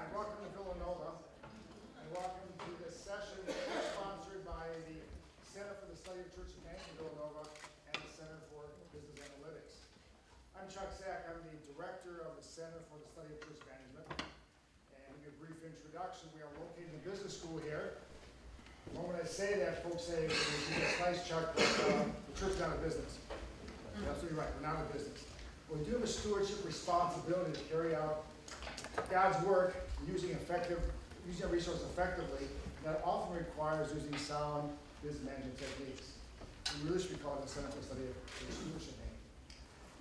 Hi, welcome to Villanova, and welcome to this session sponsored by the Center for the Study of Church Management Villanova and the Center for Business Analytics. I'm Chuck Sack. I'm the director of the Center for the Study of Church Management. And to give a brief introduction, we are located in the business school here. The moment I say that, folks say, "It's nice, Chuck, but the church is not a business." You're absolutely right. We're not a business. But we do have a stewardship responsibility to carry out God's work using our resources effectively. That often requires using sound business management techniques. We really should be called the Center for the Study of Stewardship.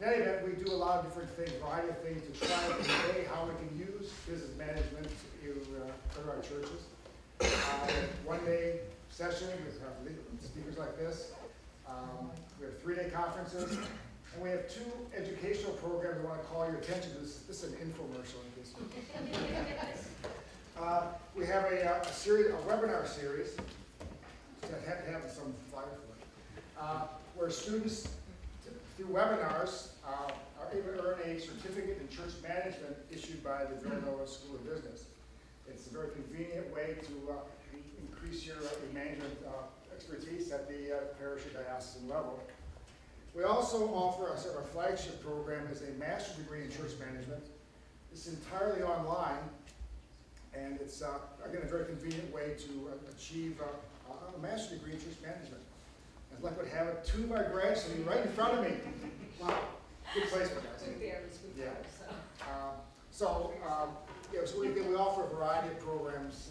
In any event, we do a lot of different things, a variety of things to try to convey how we can use business management to our churches. One-day session with speakers like this. We have 3-day conferences. And we have 2 educational programs I want to call your attention to. This is an infomercial in case we have a webinar series that had to have some flyer for it, where students, through webinars, are able to earn a certificate in church management issued by the Villanova School of Business. It's a very convenient way to increase your management expertise at the parish or diocesan level. We also offer our flagship program is a master's degree in church management. It's entirely online, and it's, again, a very convenient way to achieve a master's degree in church management. As luck would have it, 2 of my grads sitting right in front of me. Wow, good placement, guys. Yeah. So we offer a variety of programs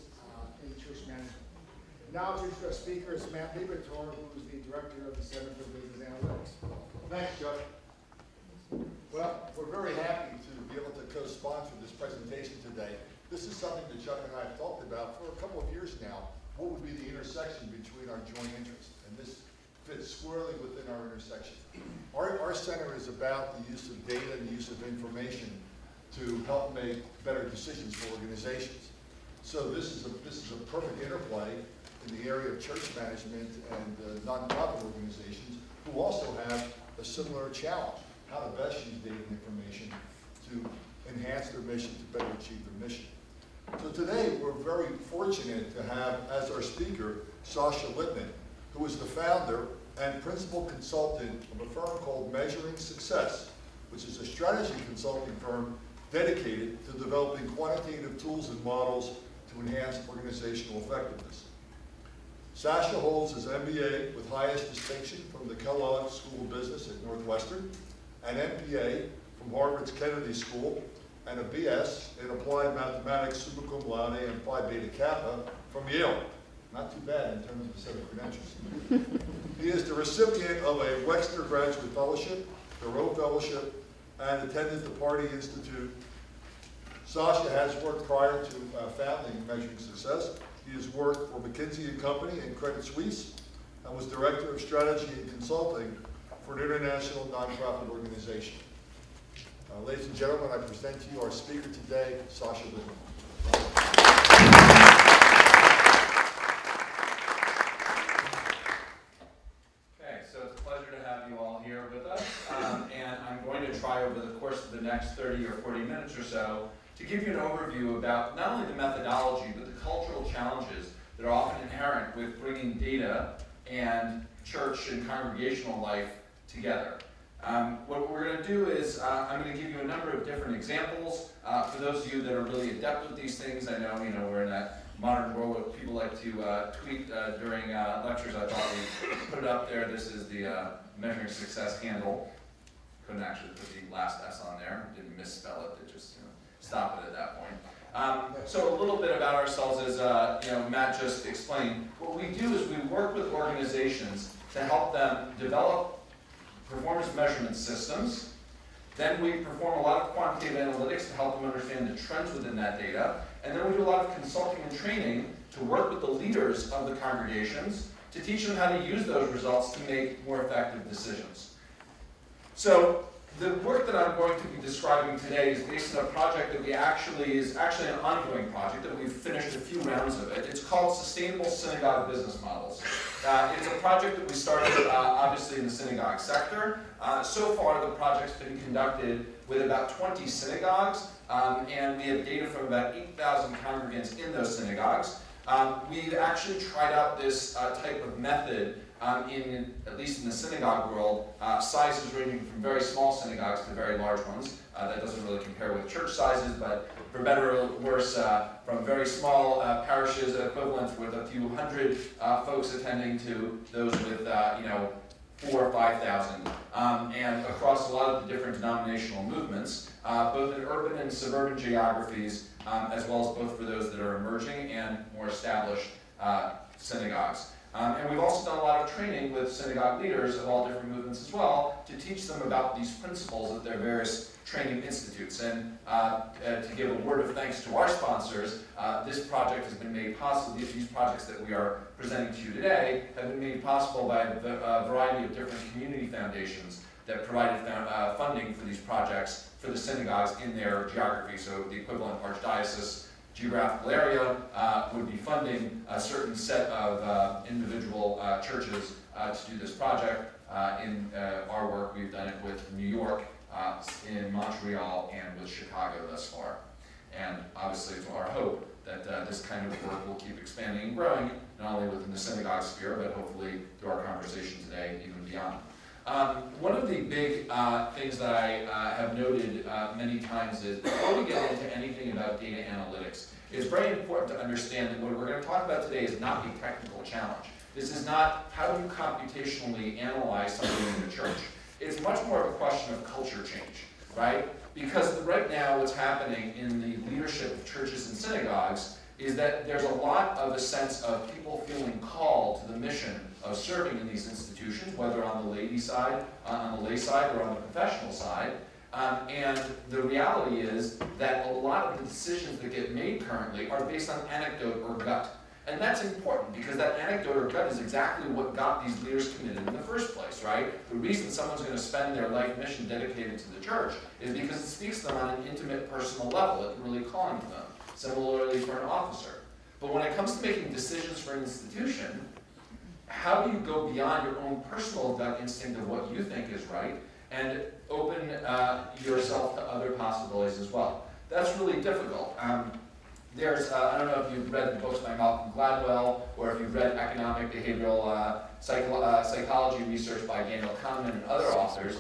in church management. Now to our speaker is Matt Liebertor, who is the director of the Center for Business Analytics. Thanks, Chuck. Well, we're very happy to be able to co-sponsor this presentation today. This is something that Chuck and I have talked about for a couple of years now. What would be the intersection between our joint interests? And this fits squarely within our intersection. Our center is about the use of data and the use of information to help make better decisions for organizations. So this is a perfect interplay in the area of church management and nonprofit organizations who also have a similar challenge, how to best use data and information to enhance their mission, to better achieve their mission. So today we're very fortunate to have as our speaker Sacha Litman, who is the founder and principal consultant of a firm called Measuring Success, which is a strategy consulting firm dedicated to developing quantitative tools and models to enhance organizational effectiveness. Sacha holds his MBA with highest distinction from the Kellogg School of Business at Northwestern, an MBA from Harvard's Kennedy School, and a BS in Applied Mathematics summa cum laude and Phi Beta Kappa from Yale. Not too bad in terms of the set of credentials. He is the recipient of a Wexner Graduate Fellowship, the Rowe Fellowship, and attended the Party Institute. Sacha has worked prior to founding Measuring Success. He has worked for McKinsey & Company and Credit Suisse and was Director of Strategy and Consulting for an international nonprofit organization. Ladies and gentlemen, I present to you our speaker today, Sacha Litman. Okay, so it's a pleasure to have you all here with us, and I'm going to try over the course of the next 30 or 40 minutes or so to give you an overview about not only the methodology, but the cultural challenges that are often inherent with bringing data and church and congregational life together. What we're going to do is I'm going to give you a number of different examples. For those of you that are really adept with these things, I know we're in that modern world where people like to tweet during lectures. I thought we'd put it up there. This is the Measuring Success handle. Couldn't actually put the last S on there. Didn't misspell it. It just stop it at that point. So a little bit about ourselves, as Matt just explained. What we do is we work with organizations to help them develop performance measurement systems. Then we perform a lot of quantitative analytics to help them understand the trends within that data. And then we do a lot of consulting and training to work with the leaders of the congregations to teach them how to use those results to make more effective decisions. So The work that I'm going to be describing today is based on a project that is actually an ongoing project that we've finished a few rounds of it. It's called Sustainable Synagogue Business Models. It's a project that we started obviously in the synagogue sector. So far the project's been conducted with about 20 synagogues, and we have data from about 8,000 congregants in those synagogues. We've actually tried out this type of method at least in the synagogue world, sizes ranging from very small synagogues to very large ones. That doesn't really compare with church sizes, but for better or worse, from very small parishes equivalent with a few hundred folks attending to those with 4,000 or 5,000, and across a lot of the different denominational movements, both in urban and suburban geographies, as well as both for those that are emerging and more established synagogues. And we've also done a lot of training with synagogue leaders of all different movements as well to teach them about these principles at their various training institutes. And to give a word of thanks to our sponsors, this project has been made possible, these projects that we are presenting to you today have been made possible by a variety of different community foundations that provided funding for these projects for the synagogues in their geography. So the equivalent archdiocese geographical area would be funding a certain set of individual churches to do this project. In our work, we've done it with New York, in Montreal, and with Chicago thus far. And obviously it's our hope that this kind of work will keep expanding and growing, not only within the synagogue sphere, but hopefully through our conversation today, even beyond. One of the big things that I have noted many times is, before we get into anything about data analytics, it's very important to understand that what we're going to talk about today is not a technical challenge. This is not how do you computationally analyze something in the church. It's much more of a question of culture change, right? Because right now what's happening in the leadership of churches and synagogues is that there's a lot of a sense of people feeling called to the mission of serving in these institutions, whether on the lay side, or on the professional side. And the reality is that a lot of the decisions that get made currently are based on anecdote or gut. And that's important because that anecdote or gut is exactly what got these leaders committed in the first place, right? The reason someone's going to spend their life mission dedicated to the church is because it speaks to them on an intimate, personal level. It's really calling to them. Similarly for an officer. But when it comes to making decisions for an institution, how do you go beyond your own personal gut instinct of what you think is right and open yourself to other possibilities as well? That's really difficult. I don't know if you've read the books by Malcolm Gladwell, or if you've read economic behavioral psychology research by Daniel Kahneman and other authors.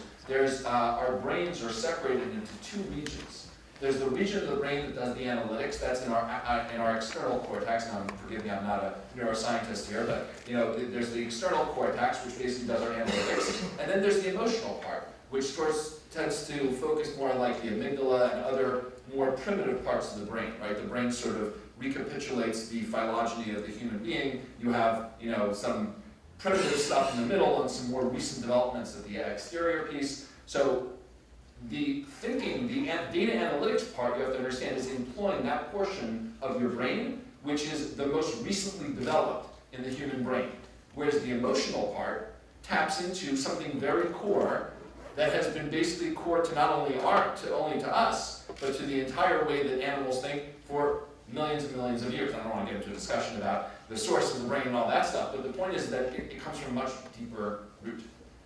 Our brains are separated into two regions. There's the region of the brain that does the analytics. That's in our external cortex. Now, forgive me, I'm not a neuroscientist here, but there's the external cortex, which basically does our analytics, and then there's the emotional part, which tends to focus more on like the amygdala and other more primitive parts of the brain. Right? The brain sort of recapitulates the phylogeny of the human being. You have some primitive stuff in the middle and some more recent developments at the exterior piece. So the thinking, the data analytics part, you have to understand, is employing that portion of your brain which is the most recently developed in the human brain. Whereas the emotional part taps into something very core that has been basically core to not only to us, but to the entire way that animals think for millions and millions of years. I don't want to get into a discussion about the source of the brain and all that stuff, but the point is that it comes from a much deeper root.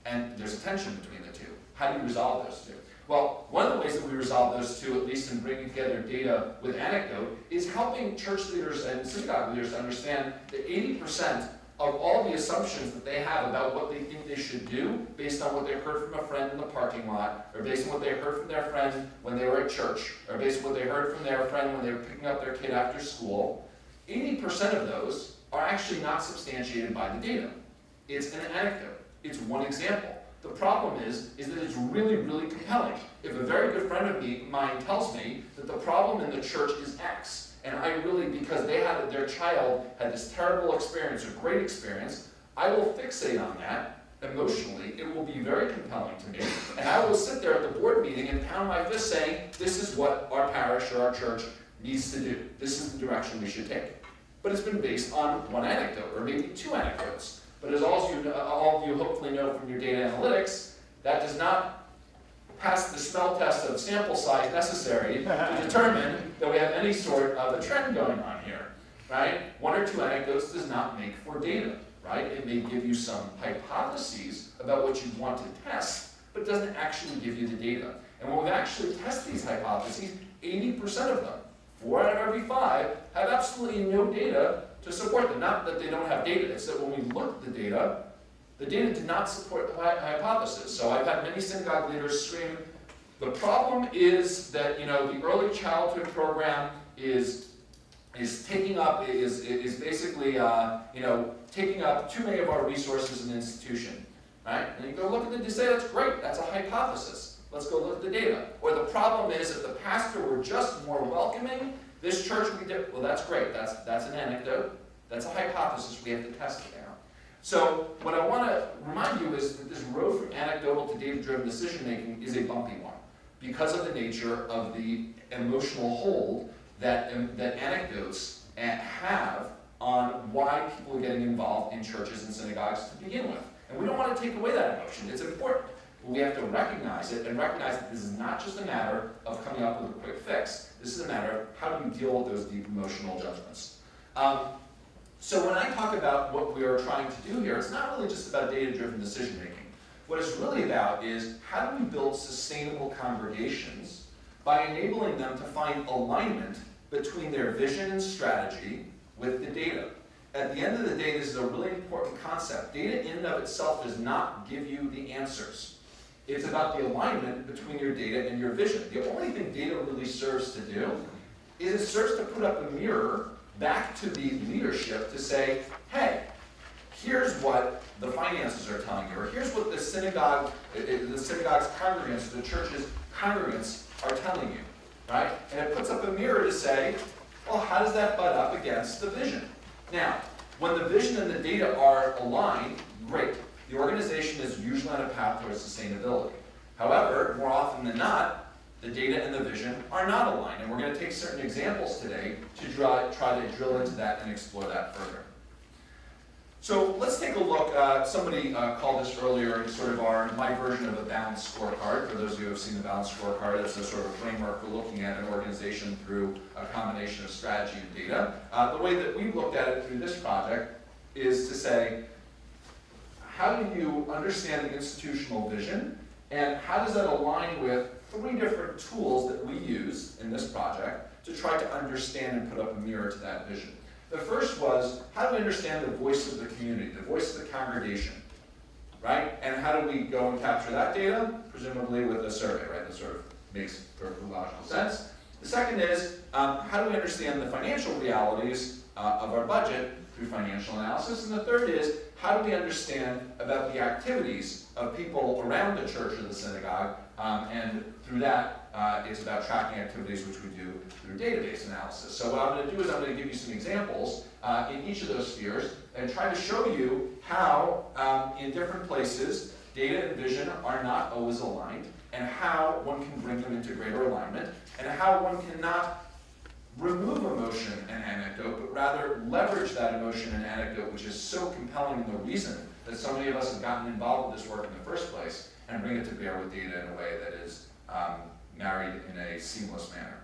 And there's a tension between the two. How do you resolve those two? Well, one of the ways that we resolve those two, at least in bringing together data with anecdote, is helping church leaders and synagogue leaders to understand that 80% of all the assumptions that they have about what they think they should do, based on what they heard from a friend in the parking lot, or based on what they heard from their friend when they were at church, or based on what they heard from their friend when they were picking up their kid after school, 80% of those are actually not substantiated by the data. It's an anecdote. It's one example. The problem is that it's really, really compelling. If a very good friend of mine tells me that the problem in the church is X, and I really, because their child had this terrible experience or great experience, I will fixate on that emotionally. It will be very compelling to me. And I will sit there at the board meeting and pound my fist saying, this is what our parish or our church needs to do. This is the direction we should take. But it's been based on one anecdote, or maybe two anecdotes. But as all of you hopefully know from your data analytics, that does not pass the smell test of sample size necessary to determine that we have any sort of a trend going on here, right? One or two anecdotes does not make for data, right? It may give you some hypotheses about what you want to test, but doesn't actually give you the data. And when we actually test these hypotheses, 80% of them, 4 out of every 5, have absolutely no data to support them. Not that they don't have data, it's that when we look at the data did not support the hypothesis. So I've had many synagogue leaders scream, the problem is that, you know, the early childhood program is taking up, is basically, you know, taking up too many of our resources in the institution, right? And you go look at the data, say that's great, that's a hypothesis. Let's go look at the data. Or the problem is if the pastor were just more welcoming, this church would be different. Well, that's great, that's an anecdote, that's a hypothesis, we have to test it now. So what I want to remind you is that this road from anecdotal to data-driven decision-making is a bumpy one because of the nature of the emotional hold that anecdotes have on why people are getting involved in churches and synagogues to begin with. And we don't want to take away that emotion. It's important. But we have to recognize it and recognize that this is not just a matter of coming up with a quick fix. This is a matter of how do you deal with those deep emotional judgments. So when I talk about what we are trying to do here, it's not really just about data-driven decision-making. What it's really about is how do we build sustainable congregations by enabling them to find alignment between their vision and strategy with the data. At the end of the day, this is a really important concept. Data in and of itself does not give you the answers. It's about the alignment between your data and your vision. The only thing data really serves to do is it serves to put up a mirror back to the leadership to say, hey, here's what the finances are telling you, or here's what the synagogue's congregants, the church's congregants are telling you, right? And it puts up a mirror to say, well, how does that butt up against the vision? Now, when the vision and the data are aligned, great. The organization is usually on a path towards sustainability. However, more often than not, the data and the vision are not aligned. And we're going to take certain examples today to try to drill into that and explore that further. So let's take a look. Somebody called this earlier sort of my version of a balanced scorecard. For those of you who have seen the balanced scorecard, it's a sort of framework for looking at an organization through a combination of strategy and data. The way that we've looked at it through this project is to say, how do you understand the institutional vision, and how does that align with 3 different tools that we use in this project to try to understand and put up a mirror to that vision. The first was, how do we understand the voice of the community, the voice of the congregation, right? And how do we go and capture that data? Presumably with a survey, right? That sort of makes perfectly logical sense. The second is, how do we understand the financial realities of our budget through financial analysis? And the third is, how do we understand about the activities of people around the church or the synagogue, and through that, it's about tracking activities which we do through database analysis. So what I'm going to do is I'm going to give you some examples in each of those spheres and try to show you how in different places data and vision are not always aligned, and how one can bring them into greater alignment, and how one cannot remove emotion and anecdote, but rather leverage that emotion and anecdote, which is so compelling and the reason that so many of us have gotten involved with this work in the first place, and bring it to bear with data in a way that is married in a seamless manner.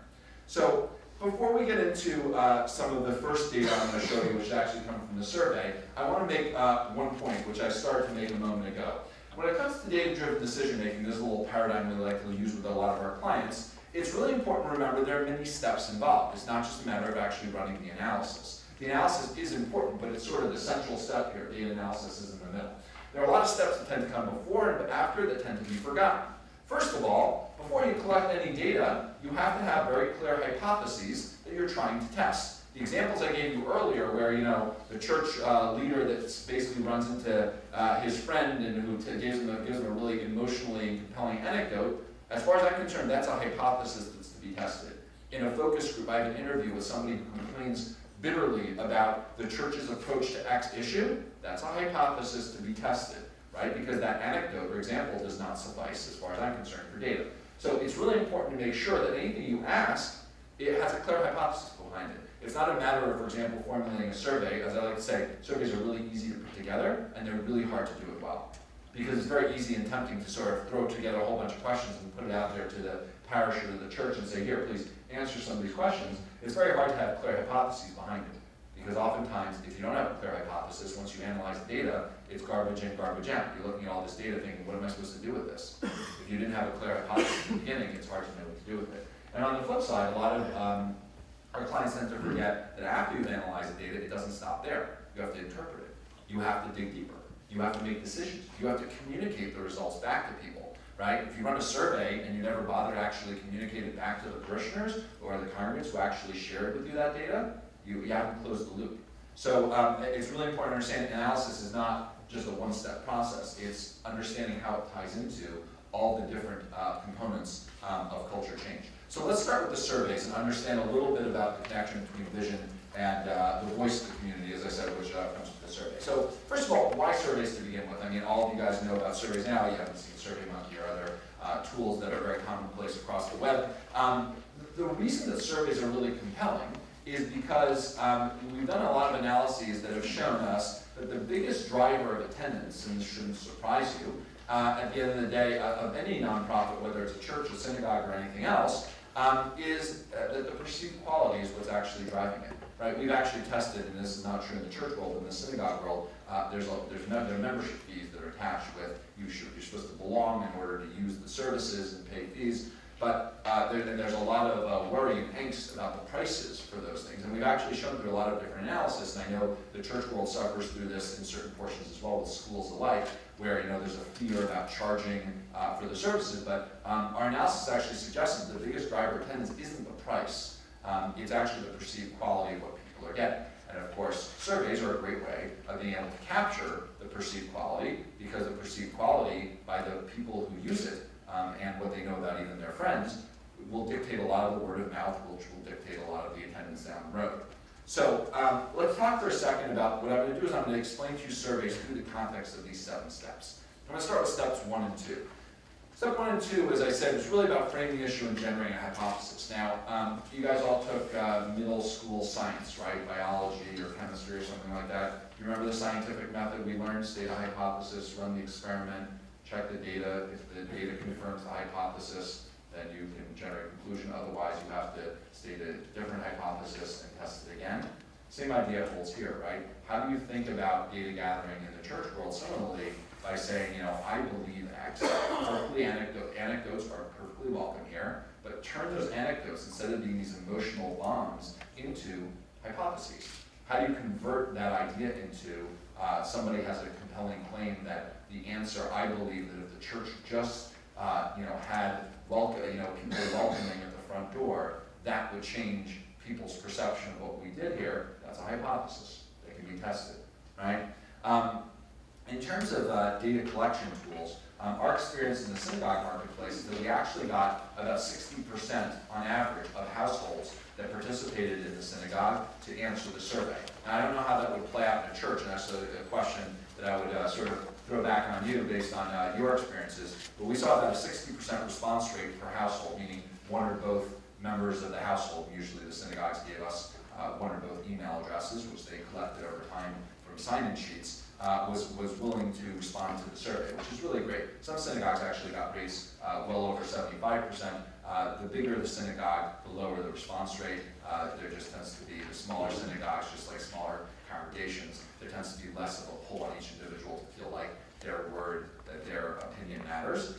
So before we get into some of the first data I'm going to show you, which actually come from the survey, I want to make one point, which I started to make a moment ago. When it comes to data-driven decision-making, there's a little paradigm we like to use with a lot of our clients. It's really important to remember there are many steps involved. It's not just a matter of actually running the analysis. The analysis is important, but it's sort of the central step here. Data analysis is in the middle. There are a lot of steps that tend to come before and after that tend to be forgotten. First of all, before you collect any data, you have to have very clear hypotheses that you're trying to test. The examples I gave you earlier where, you know, the church leader that basically runs into his friend and who gives him a really emotionally compelling anecdote, as far as I'm concerned, that's a hypothesis that's to be tested. In a focus group, I have an interview with somebody who complains bitterly about the church's approach to X issue. That's a hypothesis to be tested, right? Because that anecdote or example does not suffice as far as I'm concerned for data. So it's really important to make sure that anything you ask, it has a clear hypothesis behind it. It's not a matter of, for example, formulating a survey. As I like to say, surveys are really easy to put together, and they're really hard to do it well. because it's very easy and tempting to sort of throw together a whole bunch of questions and put it out there to the parish or to the church and say, here, please answer some of these questions. It's very hard to have clear hypotheses behind it, because oftentimes, if you don't have a clear hypothesis, once you analyze the data, it's garbage in, garbage out. You're looking at all this data thinking, what am I supposed to do with this? If you didn't have a clear hypothesis in the beginning, it's hard to know what to do with it. And on the flip side, a lot of our clients tend to forget that after you've analyzed the data, it doesn't stop there. You have to interpret it. You have to dig deeper. You have to make decisions. You have to communicate the results back to people, right? If you run a survey and you never bother to actually communicate it back to the parishioners or the congregants who actually shared with you that data, you haven't closed the loop. So it's really important to understand analysis is not just a one-step process. It's understanding how it ties into all the different components of culture change. So let's start with the surveys and understand a little bit about the connection between vision and the voice of the community, as I said, which comes with the survey. So first of all, why surveys to begin with? I mean, all of you guys know about surveys now. You haven't seen SurveyMonkey or other tools that are very commonplace across the web. The reason that surveys are really compelling is because we've done a lot of analyses that have shown us that the biggest driver of attendance, and this shouldn't surprise you, at the end of the day of any nonprofit, whether it's a church, a synagogue, or anything else, is that the perceived quality is what's actually driving it. Right? We've actually tested, and this is not true in the church world, but in the synagogue world, there are membership fees that are attached with you're supposed to belong in order to use the services and pay fees. But there's a lot of worry and angst about the prices for those things. And we've actually shown through a lot of different analysis, and I know the church world suffers through this in certain portions as well with schools alike, where there's a fear about charging for the services. But our analysis actually suggests that the biggest driver of attendance isn't the price. It's actually the perceived quality of what people are getting. And of course, surveys are a great way of being able to capture the perceived quality, because the perceived quality by the people who use it and what they know about even their friends will dictate a lot of the word of mouth, which will dictate a lot of the attendance down the road. So let's talk for a second about what I'm going to do is I'm going to explain to you surveys through the context of these 7 steps. I'm going to start with steps 1 and 2. Step 1 and 2, as I said, is really about framing the issue and generating a hypothesis. Now, you guys all took middle school science, right? Biology or chemistry or something like that. You remember the scientific method we learned? State a hypothesis, run the experiment, check the data. If the data confirms the hypothesis, then you can generate a conclusion. Otherwise, you have to state a different hypothesis and test it again. Same idea holds here, right? How do you think about data gathering in the church world? Similarly, by saying, I believe X. Hopefully anecdotes are perfectly welcome here, but turn those anecdotes, instead of being these emotional bombs, into hypotheses. How do you convert that idea into somebody has a compelling claim that the answer, I believe that if the church just had people welcoming at the front door, that would change people's perception of what we did here. That's a hypothesis that can be tested, right? In terms of data collection tools, our experience in the synagogue marketplace is that we actually got about 60% on average of households that participated in the synagogue to answer the survey. Now, I don't know how that would play out in a church, and that's a question that I would sort of throw back on you based on your experiences. But we saw about a 60% response rate per household, meaning one or both members of the household. Usually the synagogues gave us one or both email addresses, which they collected over time from sign-in sheets. Was willing to respond to the survey, which is really great. Some synagogues actually got rates well over 75%. The bigger the synagogue, the lower the response rate. There just tends to be the smaller synagogues, just like smaller congregations, there tends to be less of a pull on each individual to feel like their word, that their opinion matters.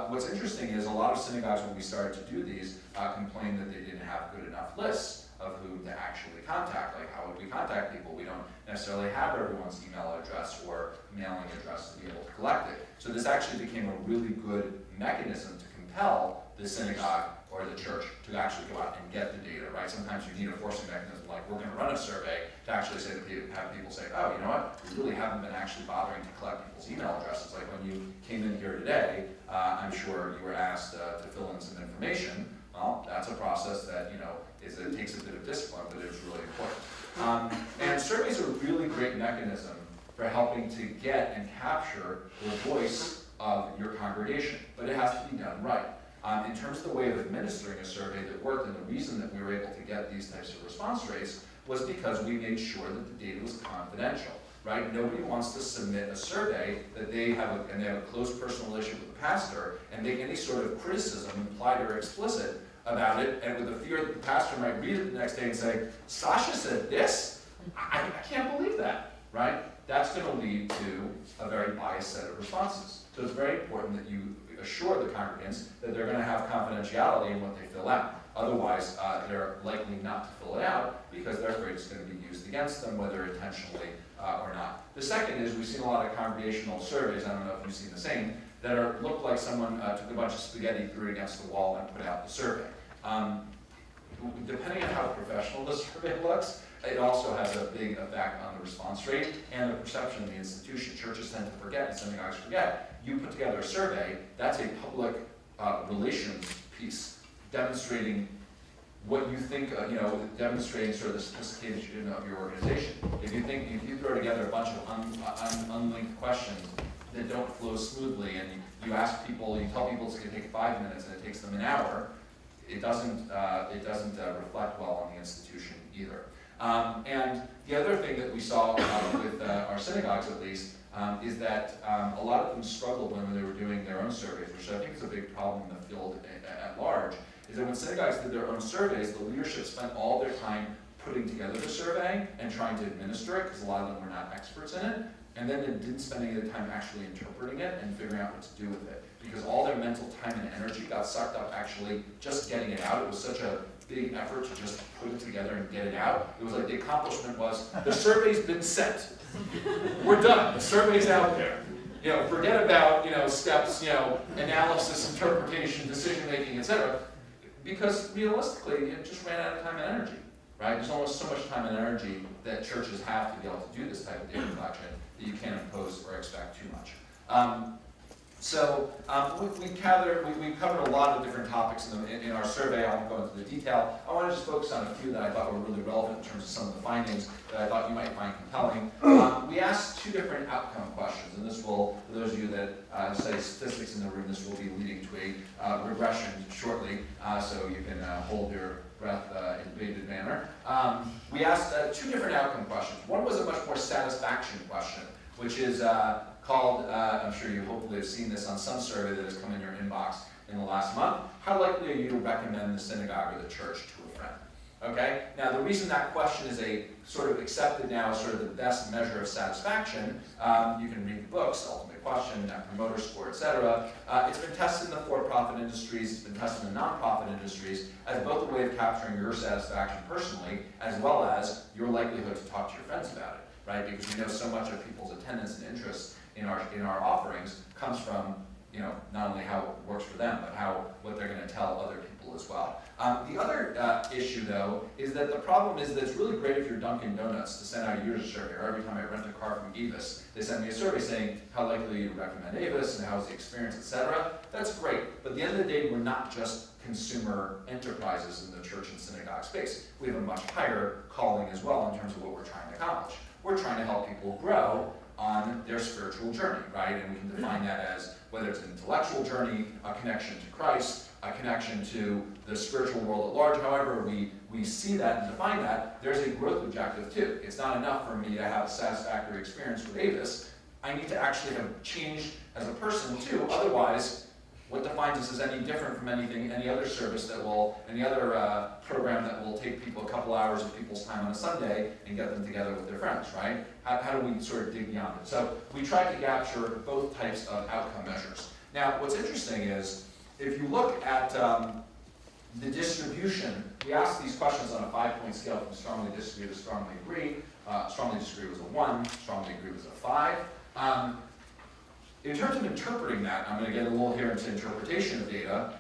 What's interesting is a lot of synagogues, when we started to do these, complained that they didn't have good enough lists of who to actually contact. Like, how would we contact people? We don't necessarily have everyone's email address or mailing address to be able to collect it. So this actually became a really good mechanism to compel the synagogue or the church to actually go out and get the data, right? Sometimes you need a forcing mechanism, like we're going to run a survey to actually say to people, have people say, oh, you know what? We really haven't been actually bothering to collect people's email addresses. Like when you came in here today, I'm sure you were asked to fill in some information. Well, that's a process that, it takes a bit of discipline, but it's really important. And surveys are a really great mechanism for helping to get and capture the voice of your congregation, but it has to be done right. In terms of the way of administering a survey that worked, and the reason that we were able to get these types of response rates was because we made sure that the data was confidential. right? Nobody wants to submit a survey that they have a close personal relationship with the pastor and make any sort of criticism, implied or explicit, about it, and with the fear that the pastor might read it the next day and say, Sacha said this? I can't believe that, right? That's going to lead to a very biased set of responses. So it's very important that you assure the congregants that they're going to have confidentiality in what they fill out. Otherwise, they're likely not to fill it out because they're afraid it's going to be used against them, whether intentionally or not. The second is we've seen a lot of congregational surveys, I don't know if you've seen the same, that look like someone took a bunch of spaghetti, threw it against the wall, and put out the survey. Depending on how professional the survey looks, it also has a big effect on the response rate and the perception of the institution. Churches tend to forget, and synagogues forget. You put together a survey, that's a public relations piece demonstrating what you think, demonstrating sort of the sophistication of your organization. If you throw together a bunch of unlinked questions that don't flow smoothly, and you ask people, you tell people it's going to take 5 minutes and it takes them an hour, it doesn't reflect well on the institution either. And the other thing that we saw with our synagogues, at least, is that a lot of them struggled when they were doing their own surveys, which I think is a big problem in the field at large, is that when synagogues did their own surveys, the leadership spent all their time putting together the survey and trying to administer it, because a lot of them were not experts in it, and then they didn't spend any of the time actually interpreting it and figuring out what to do with it, because all their mental time and energy got sucked up actually just getting it out. It was such a big effort to just put it together and get it out. It was like the accomplishment was, the survey's been sent. We're done. The survey's out there. Forget about, steps, analysis, interpretation, decision-making, etc. Because realistically, it just ran out of time and energy, right? There's almost so much time and energy that churches have to be able to do this type of data collection that you can't impose or expect too much. We covered a lot of different topics in our survey. I won't go into the detail. I want to just focus on a few that I thought were really relevant in terms of some of the findings that I thought you might find compelling. We asked 2 different outcome questions, and this will, for those of you that study statistics in the room, this will be leading to a regression shortly, so you can hold your breath in bated manner. We asked 2 different outcome questions. One was a much more satisfaction question, which is called, I'm sure you hopefully have seen this on some survey that has come in your inbox in the last month, how likely are you to recommend the synagogue or the church to a friend? Okay? Now the reason that question is a sort of accepted now as sort of the best measure of satisfaction, you can read the books, Ultimate Question, Net Promoter Score, etc. It's been tested in the for-profit industries, it's been tested in the non-profit industries as both a way of capturing your satisfaction personally, as well as your likelihood to talk to your friends about it, right? Because we know so much of people's attendance and interest in our offerings comes from, not only how it works for them, but what they're going to tell other people as well. The other issue, though, is that the problem is that it's really great if you're Dunkin' Donuts to send out a user survey, or every time I rent a car from Avis, they send me a survey saying how likely you recommend Avis and how's the experience, etc. That's great, but at the end of the day, we're not just consumer enterprises in the church and synagogue space. We have a much higher calling as well in terms of what we're trying to accomplish. We're trying to help people grow on their spiritual journey, right? And we can define that as whether it's an intellectual journey, a connection to Christ, a connection to the spiritual world at large. However we see that and define that, there's a growth objective too. It's not enough for me to have a satisfactory experience with Avis. I need to actually have changed as a person too. Otherwise, what defines us as any different from any other service any other program that will take people a couple hours of people's time on a Sunday and get them together with their friends, right? How do we sort of dig beyond it? So we tried to capture both types of outcome measures. Now, what's interesting is, if you look at the distribution, we asked these questions on a 5-point scale from strongly disagree to strongly agree. Strongly disagree was a 1, strongly agree was a 5. In terms of interpreting that, I'm going to get a little here into interpretation of data.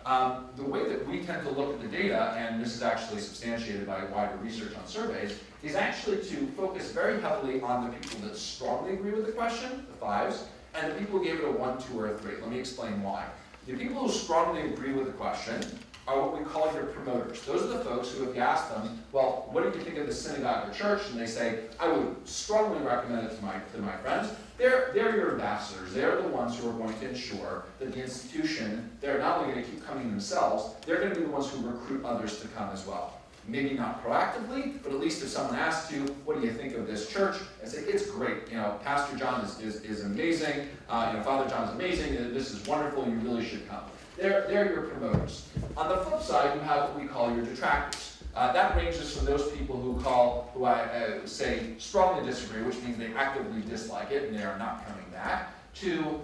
The way that we tend to look at the data, and this is actually substantiated by wider research on surveys, is actually to focus very heavily on the people that strongly agree with the question, the 5s, and the people who gave it a 1, 2, or a 3. Let me explain why. The people who strongly agree with the question are what we call your promoters. Those are the folks who, if you ask them, well, what do you think of the synagogue or church? And they say, I would strongly recommend it to my friends. They're your ambassadors. They're the ones who are going to ensure that the institution, they're not only going to keep coming themselves, they're going to be the ones who recruit others to come as well. maybe not proactively, but at least if someone asks you, what do you think of this church? And say, it's great. Pastor John is amazing. Father John's amazing. This is wonderful. You really should come. They're your promoters. On the flip side, you have what we call your detractors. That ranges from those people who I say strongly disagree, which means they actively dislike it and they are not coming back, to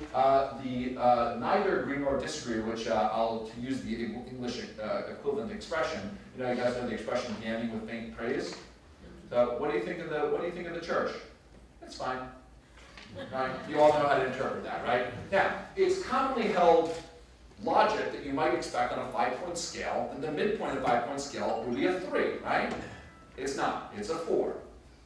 the neither agree nor disagree, which I'll use the English equivalent expression. You guys know the expression damning with faint praise. So what do you think of the church? It's fine. Right? You all know how to interpret that, right? Now, it's commonly held logic that you might expect on a 5-point scale, and the midpoint of the 5-point scale would be a 3, right? It's not. It's a 4,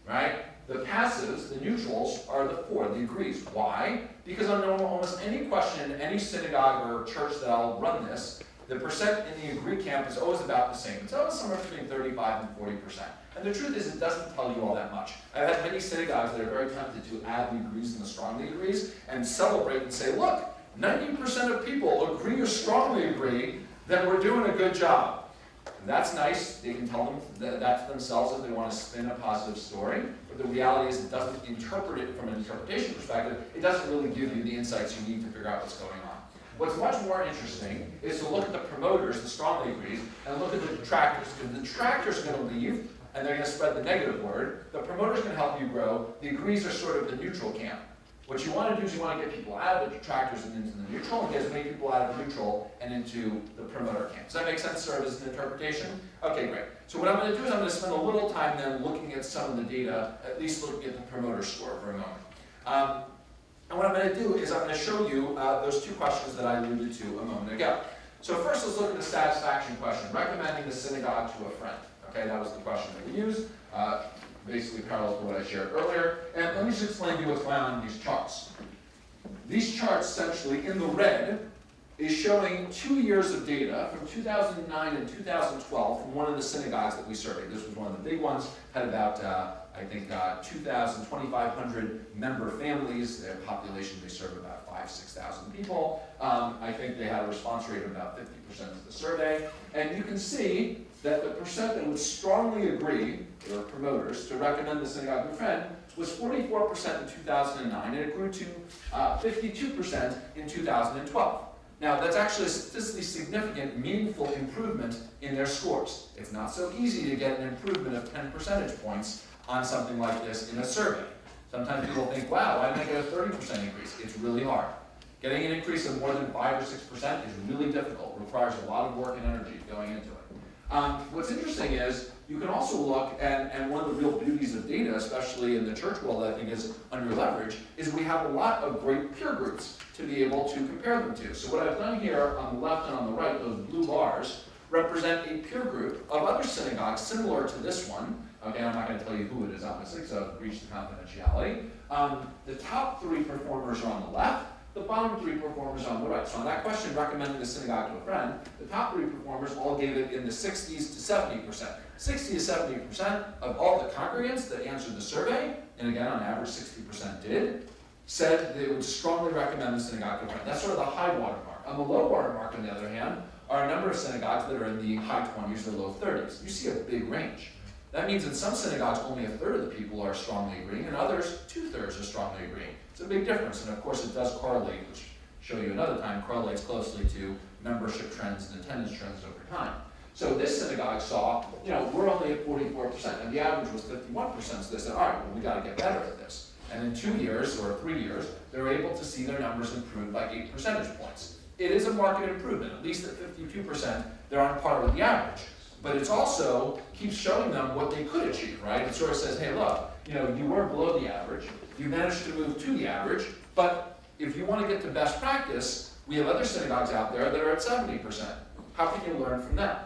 right? The passives, the neutrals, are the 4, the agrees. Why? Because on almost any question in any synagogue or church that I'll run this, the percent in the agree camp is always about the same. It's always somewhere between 35 and 40%. And the truth is, it doesn't tell you all that much. I've had many synagogues that are very tempted to add the agrees and the strongly agrees and celebrate and say, look, 90% of people agree or strongly agree that we're doing a good job. And that's nice. They can tell them that to themselves if they want to spin a positive story. But the reality is it doesn't interpret it from an interpretation perspective. It doesn't really give you the insights you need to figure out what's going on. What's much more interesting is to look at the promoters, the strongly agrees, and look at the detractors. Because the detractors are going to leave, and they're going to spread the negative word. The promoters can help you grow. The agrees are sort of the neutral camp. What you want to do is you want to get people out of the detractors and into the neutral, and get as many people out of neutral and into the promoter camp. Does that make sense, sort of, as an interpretation? Okay, great. So what I'm going to do is I'm going to spend a little time then looking at some of the data, at least looking at the promoter score for a moment. And what I'm going to do is I'm going to show you those 2 questions that I alluded to a moment ago. So first, let's look at the satisfaction question, recommending the synagogue to a friend. Okay, that was the question that we used. Basically parallel to what I shared earlier. And let me just explain to you what's going on in these charts. These charts, essentially, in the red, is showing 2 years of data from 2009 and 2012 from one of the synagogues that we surveyed. This was one of the big ones, had about, 2,500 member families. Their population, they serve about 6,000 people. I think they had a response rate of about 50% of the survey. And you can see that the percent that would strongly agree, or promoters, to recommend the synagogue to a friend was 44% in 2009, and it grew to 52% in 2012. Now, that's actually a statistically significant, meaningful improvement in their scores. It's not so easy to get an improvement of 10 percentage points on something like this in a survey. Sometimes people think, wow, why didn't I get a 30% increase? It's really hard. Getting an increase of more than 5 or 6% is really difficult. It requires a lot of work and energy going into it. What's interesting is you can also look, and one of the real beauties of data, especially in the church world that I think is under leverage, is we have a lot of great peer groups to be able to compare them to. So what I've done here on the left and on the right, those blue bars, represent a peer group of other synagogues similar to this one. Okay, I'm not going to tell you who it is, obviously, because I've breached the confidentiality. The top 3 performers are on the left, the bottom 3 performers on the right. So on that question, recommending the synagogue to a friend, the top 3 performers all gave it in the 60s to 70%. 60 to 70% of all the congregants that answered the survey, and again, on average 60% did, said they would strongly recommend the synagogue to a friend. That's sort of the high water mark. On the low water mark, on the other hand, are a number of synagogues that are in the high 20s or low 30s. You see a big range. That means in some synagogues, only a third of the people are strongly agreeing, and others, 2/3 are strongly agreeing. It's a big difference, and of course it does correlate, which I'll show you another time, correlates closely to membership trends and attendance trends over time. So this synagogue saw, we're only at 44%, and the average was 51%, so they said, all right, well, we got to get better at this. And in 2 years, or 3 years, they were able to see their numbers improve by 8 percentage points. It is a market improvement, at least at 52%, they're on par with the average. But it's also keeps showing them what they could achieve, right? It sort of says, hey, look, you were below the average, you managed to move to the average, but if you want to get to best practice, we have other synagogues out there that are at 70%. How can you learn from them?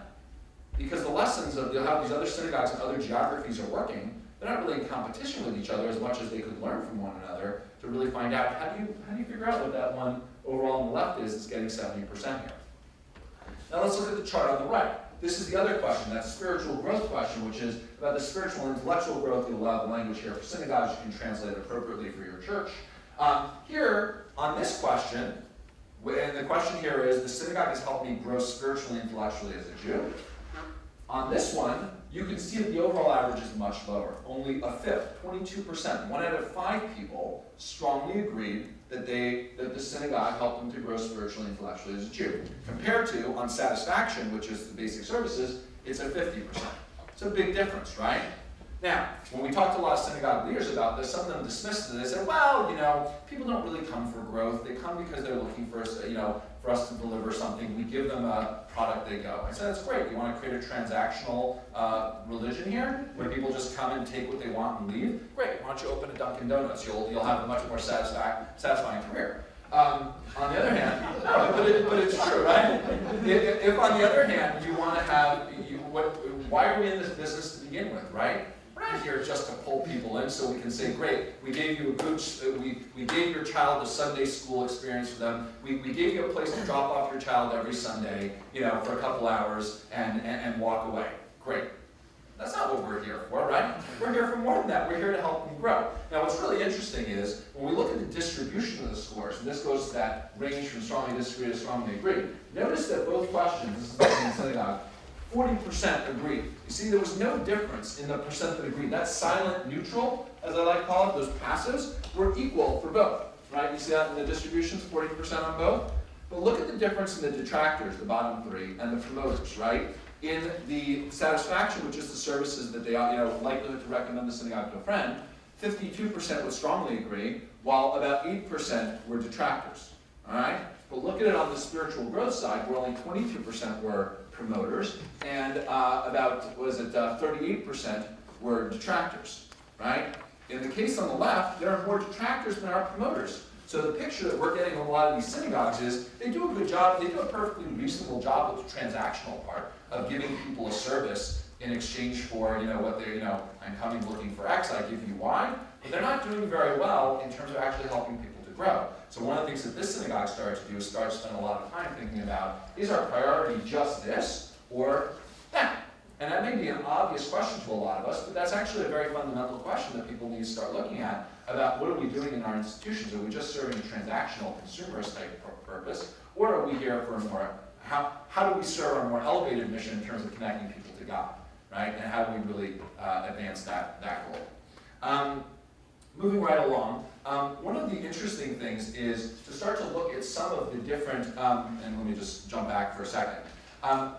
Because the lessons of how these other synagogues and other geographies are working, they're not really in competition with each other as much as they could learn from one another to really find out how do you figure out what that one overall on the left is that's getting 70% here. Now let's look at the chart on the right. This is the other question, that spiritual growth question, which is about the spiritual and intellectual growth you allow the language here for synagogues. You can translate appropriately for your church. Here, on this question, and the question here is, the synagogue has helped me grow spiritually and intellectually as a Jew. On this one, you can see that the overall average is much lower. Only a fifth, 22%, 1 out of 5 people strongly agreed that the synagogue helped them to grow spiritually and intellectually as a Jew. Compared to, on satisfaction, which is the basic services, it's at 50%. It's a big difference, right? Now, when we talked to a lot of synagogue leaders about this, some of them dismissed it. They said, well, people don't really come for growth. They come because they're looking for us, for us to deliver something. We give them a product, they go. I said, that's great. You want to create a transactional religion here, where people just come and take what they want and leave? Great. Why don't you open a Dunkin' Donuts? You'll have a much more satisfying career. On the other hand, no, but it's true, right? If on the other hand, you want to have, why are we in this business to begin with, right? We're not here just to pull people in so we can say, great, we gave you a good, we gave your child a Sunday school experience for them. We gave you a place to drop off your child every Sunday, for a couple hours and walk away. Great. That's not what we're here for, right? We're here for more than that. We're here to help them grow. Now, what's really interesting is when we look at the distribution of the scores, and this goes to that range from strongly disagree to strongly agree, notice that both questions, this is the in synagogue, 40% agreed. You see, there was no difference in the percent that agreed. That silent neutral, as I like to call it, those passives, were equal for both, right? You see that in the distributions, 40% on both? But look at the difference in the detractors, the bottom three, and the promoters, right? In the satisfaction, which is the services that they, likelihood to recommend the synagogue to a friend, 52% would strongly agree, while about 8% were detractors, all right? But look at it on the spiritual growth side, where only 22% were promoters, and about, 38% were detractors, right? In the case on the left, there are more detractors than are promoters. So the picture that we're getting in a lot of these synagogues is they do a good job, they do a perfectly reasonable job with the transactional part of giving people a service in exchange for, what they're, I'm coming looking for X, I give you Y, but they're not doing very well in terms of actually helping people to grow. So one of the things that this synagogue started to do is start to spend a lot of time thinking about, is our priority just this or that? And that may be an obvious question to a lot of us, but that's actually a very fundamental question that people need to start looking at about what are we doing in our institutions? Are we just serving a transactional consumerist type purpose? Or are we here for a more, how do we serve our more elevated mission in terms of connecting people to God, right? And how do we really advance that goal? Moving right along, one of the interesting things is to start to look at some of the different, and let me just jump back for a second.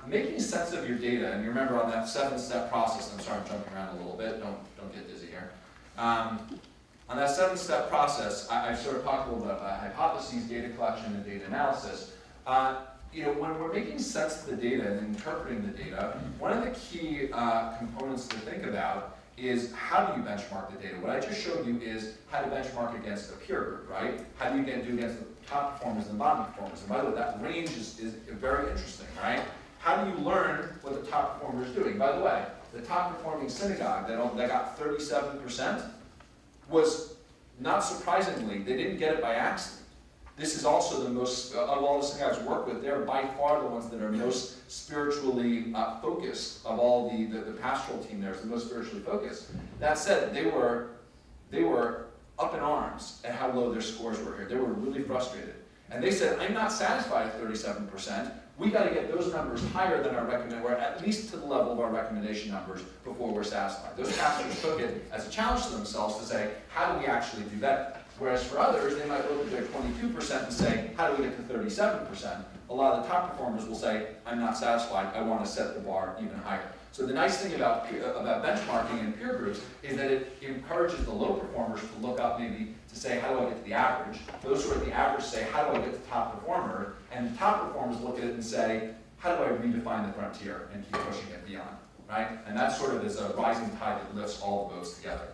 Making sense of your data, and you remember on that 7-step process, I'm sorry I'm jumping around a little bit, don't get dizzy here. On that 7-step process, I've sort of talked a little bit about hypotheses, data collection, and data analysis. When we're making sense of the data and interpreting the data, one of the key components to think about is how do you benchmark the data? What I just showed you is how to benchmark against a peer group, right? How do you do against the top performers and bottom performers? And by the way, that range is very interesting, right? How do you learn what the top performer is doing? By the way, the top performing synagogue that got 37% was, not surprisingly, they didn't get it by accident. This is also the most, of all the synagogues I work with, they're by far the ones that are most spiritually focused of all the pastoral team there is the most spiritually focused. That said, they were up in arms at how low their scores were here. They were really frustrated. And they said, I'm not satisfied at 37%. We got to get those numbers higher than our recommendation, or at least to the level of our recommendation numbers before we're satisfied. Those pastors took it as a challenge to themselves to say, how do we actually do better? Whereas for others, they might look at their 22% and say, how do we get to 37%? A lot of the top performers will say, I'm not satisfied, I want to set the bar even higher. So the nice thing about benchmarking and peer groups is that it encourages the low performers to look up maybe to say, how do I get to the average? Those who are at the average say, how do I get to the top performer? And the top performers look at it and say, how do I redefine the frontier and keep pushing it beyond, right? And that sort of is a rising tide that lifts all the boats together.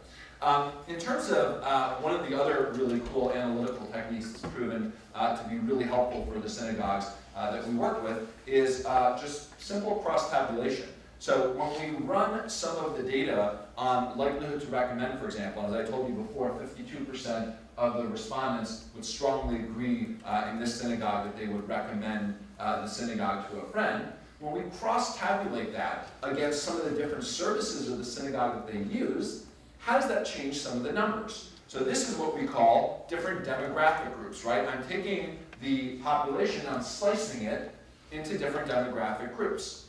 In terms of one of the other really cool analytical techniques that's proven to be really helpful for the synagogues that we work with is just simple cross-tabulation. So when we run some of the data on likelihood to recommend, for example, as I told you before, 52% of the respondents would strongly agree in this synagogue that they would recommend the synagogue to a friend. When we cross-tabulate that against some of the different services of the synagogue that they use, how does that change some of the numbers? So this is what we call different demographic groups, right? I'm taking the population, I'm slicing it into different demographic groups.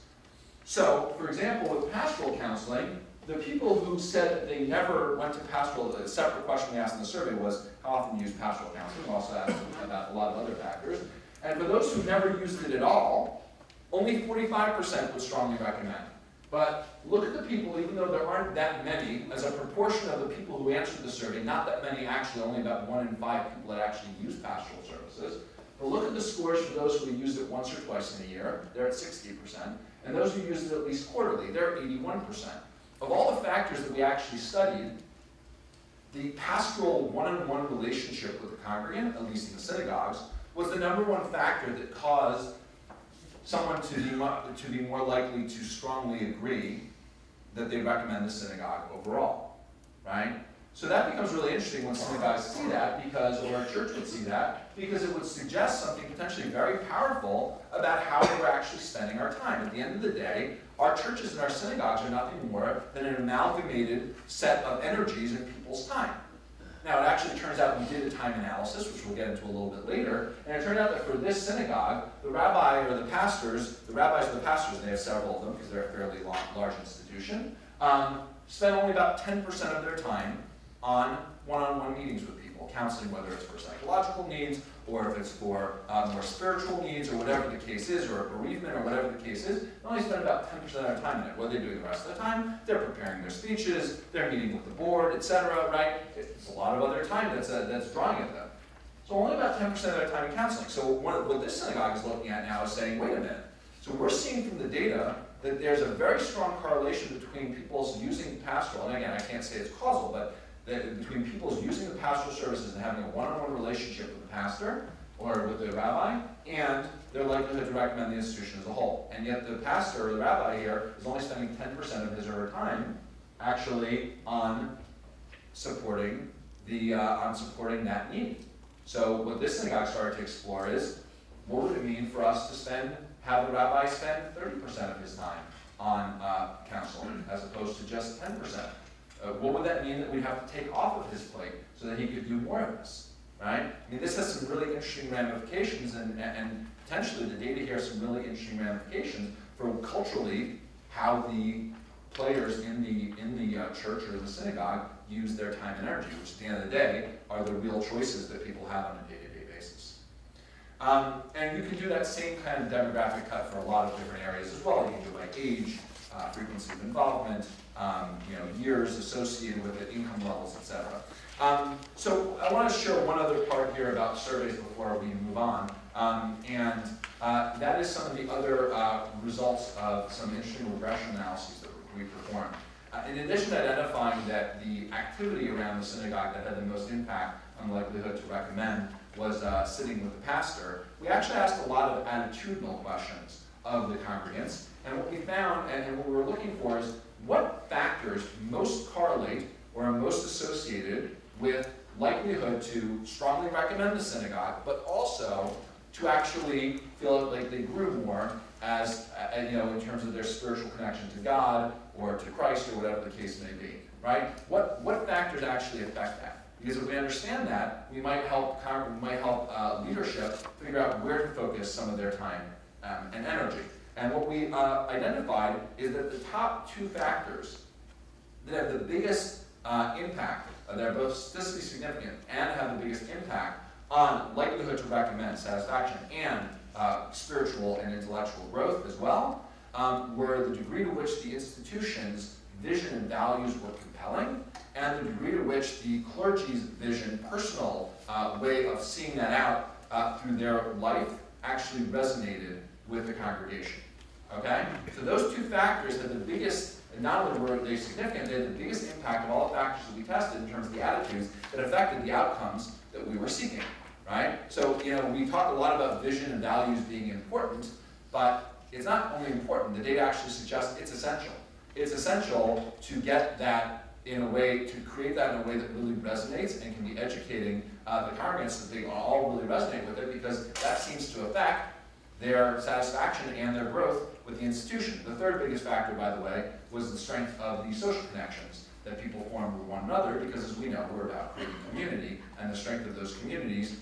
So, for example, with pastoral counseling, the people who said that they never went to pastoral, a separate question we asked in the survey was, how often do you use pastoral counseling? We also asked about a lot of other factors. And for those who never used it at all, only 45% would strongly recommend. But look at the people, even though there aren't that many, as a proportion of the people who answered the survey, not that many actually, only about 1 in 5 people that actually use pastoral services. But look at the scores for those who used it once or twice in a year, they're at 60%. And those who used it at least quarterly, they're at 81%. Of all the factors that we actually studied, the pastoral one-on-one relationship with the congregant, at least in the synagogues, was the #1 factor that caused someone to be more likely to strongly agree that they recommend the synagogue overall, right? So that becomes really interesting when synagogues see that, because, or a church would see that, because it would suggest something potentially very powerful about how we're actually spending our time. At the end of the day, our churches and our synagogues are nothing more than an amalgamated set of energies in people's time. Now, it actually turns out we did a time analysis, which we'll get into a little bit later, and it turned out that for this synagogue, the rabbi or the pastors, the rabbis or the pastors, and they have several of them because they're a fairly large institution, spend only about 10% of their time on one-on-one meetings with people, counseling, whether it's for psychological needs, or if it's for more spiritual needs, or whatever the case is, or a bereavement, or whatever the case is. They only spend about 10% of their time in it. What are they doing the rest of the time? They're preparing their speeches, they're meeting with the board, etc., right? It's a lot of other time that's drawing at them. So only about 10% of their time in counseling. So what this synagogue is looking at now is saying, wait a minute. So we're seeing from the data that there's a very strong correlation between people's using pastoral, and again, I can't say it's causal, but between people's using the pastoral services and having a one-on-one relationship with the pastor or with the rabbi, and their likelihood to recommend the institution as a whole. And yet the pastor or the rabbi here is only spending 10% of his or her time actually on supporting that need. So what this synagogue started to explore is, what would it mean for us to have the rabbi spend 30% of his time on counseling as opposed to just 10%? What would that mean that we'd have to take off of his plate so that he could do more of this, right? I mean, this has some really interesting ramifications, and potentially the data here has some really interesting ramifications for culturally how the players in the church or the synagogue use their time and energy, which at the end of the day are the real choices that people have on a day-to-day basis. And you can do that same kind of demographic cut for a lot of different areas as well. You can do it by age, frequency of involvement, years associated with it, income levels, etc. So I want to show one other part here about surveys before we move on, and that is some of the other results of some interesting regression analyses that we performed. In addition to identifying that the activity around the synagogue that had the most impact on likelihood to recommend was sitting with the pastor, we actually asked a lot of attitudinal questions of the congregants, and what we found and what we were looking for is what factors most correlate or are most associated with likelihood to strongly recommend the synagogue, but also to actually feel like they grew more as, in terms of their spiritual connection to God or to Christ or whatever the case may be, right? What factors actually affect that? Because if we understand that, we might help leadership figure out where to focus some of their time and energy. And what we identified is that the top 2 factors that have the biggest impact, they're both statistically significant and have the biggest impact on likelihood to recommend satisfaction and spiritual and intellectual growth as well, were the degree to which the institution's vision and values were compelling, and the degree to which the clergy's vision, personal way of seeing that out through their life actually resonated with the congregation. Okay? So those 2 factors had the biggest, not only were they significant, they had the biggest impact of all the factors that we tested in terms of the attitudes that affected the outcomes that we were seeking. Right? So, we talk a lot about vision and values being important, but it's not only important, the data actually suggests it's essential. It's essential to get that in a way, to create that in a way that really resonates and can be educating the congregants that they all really resonate with it, because that seems to affect their satisfaction and their growth with the institution. The third biggest factor, by the way, was the strength of the social connections that people form with one another, because as we know, we're about creating community, and the strength of those communities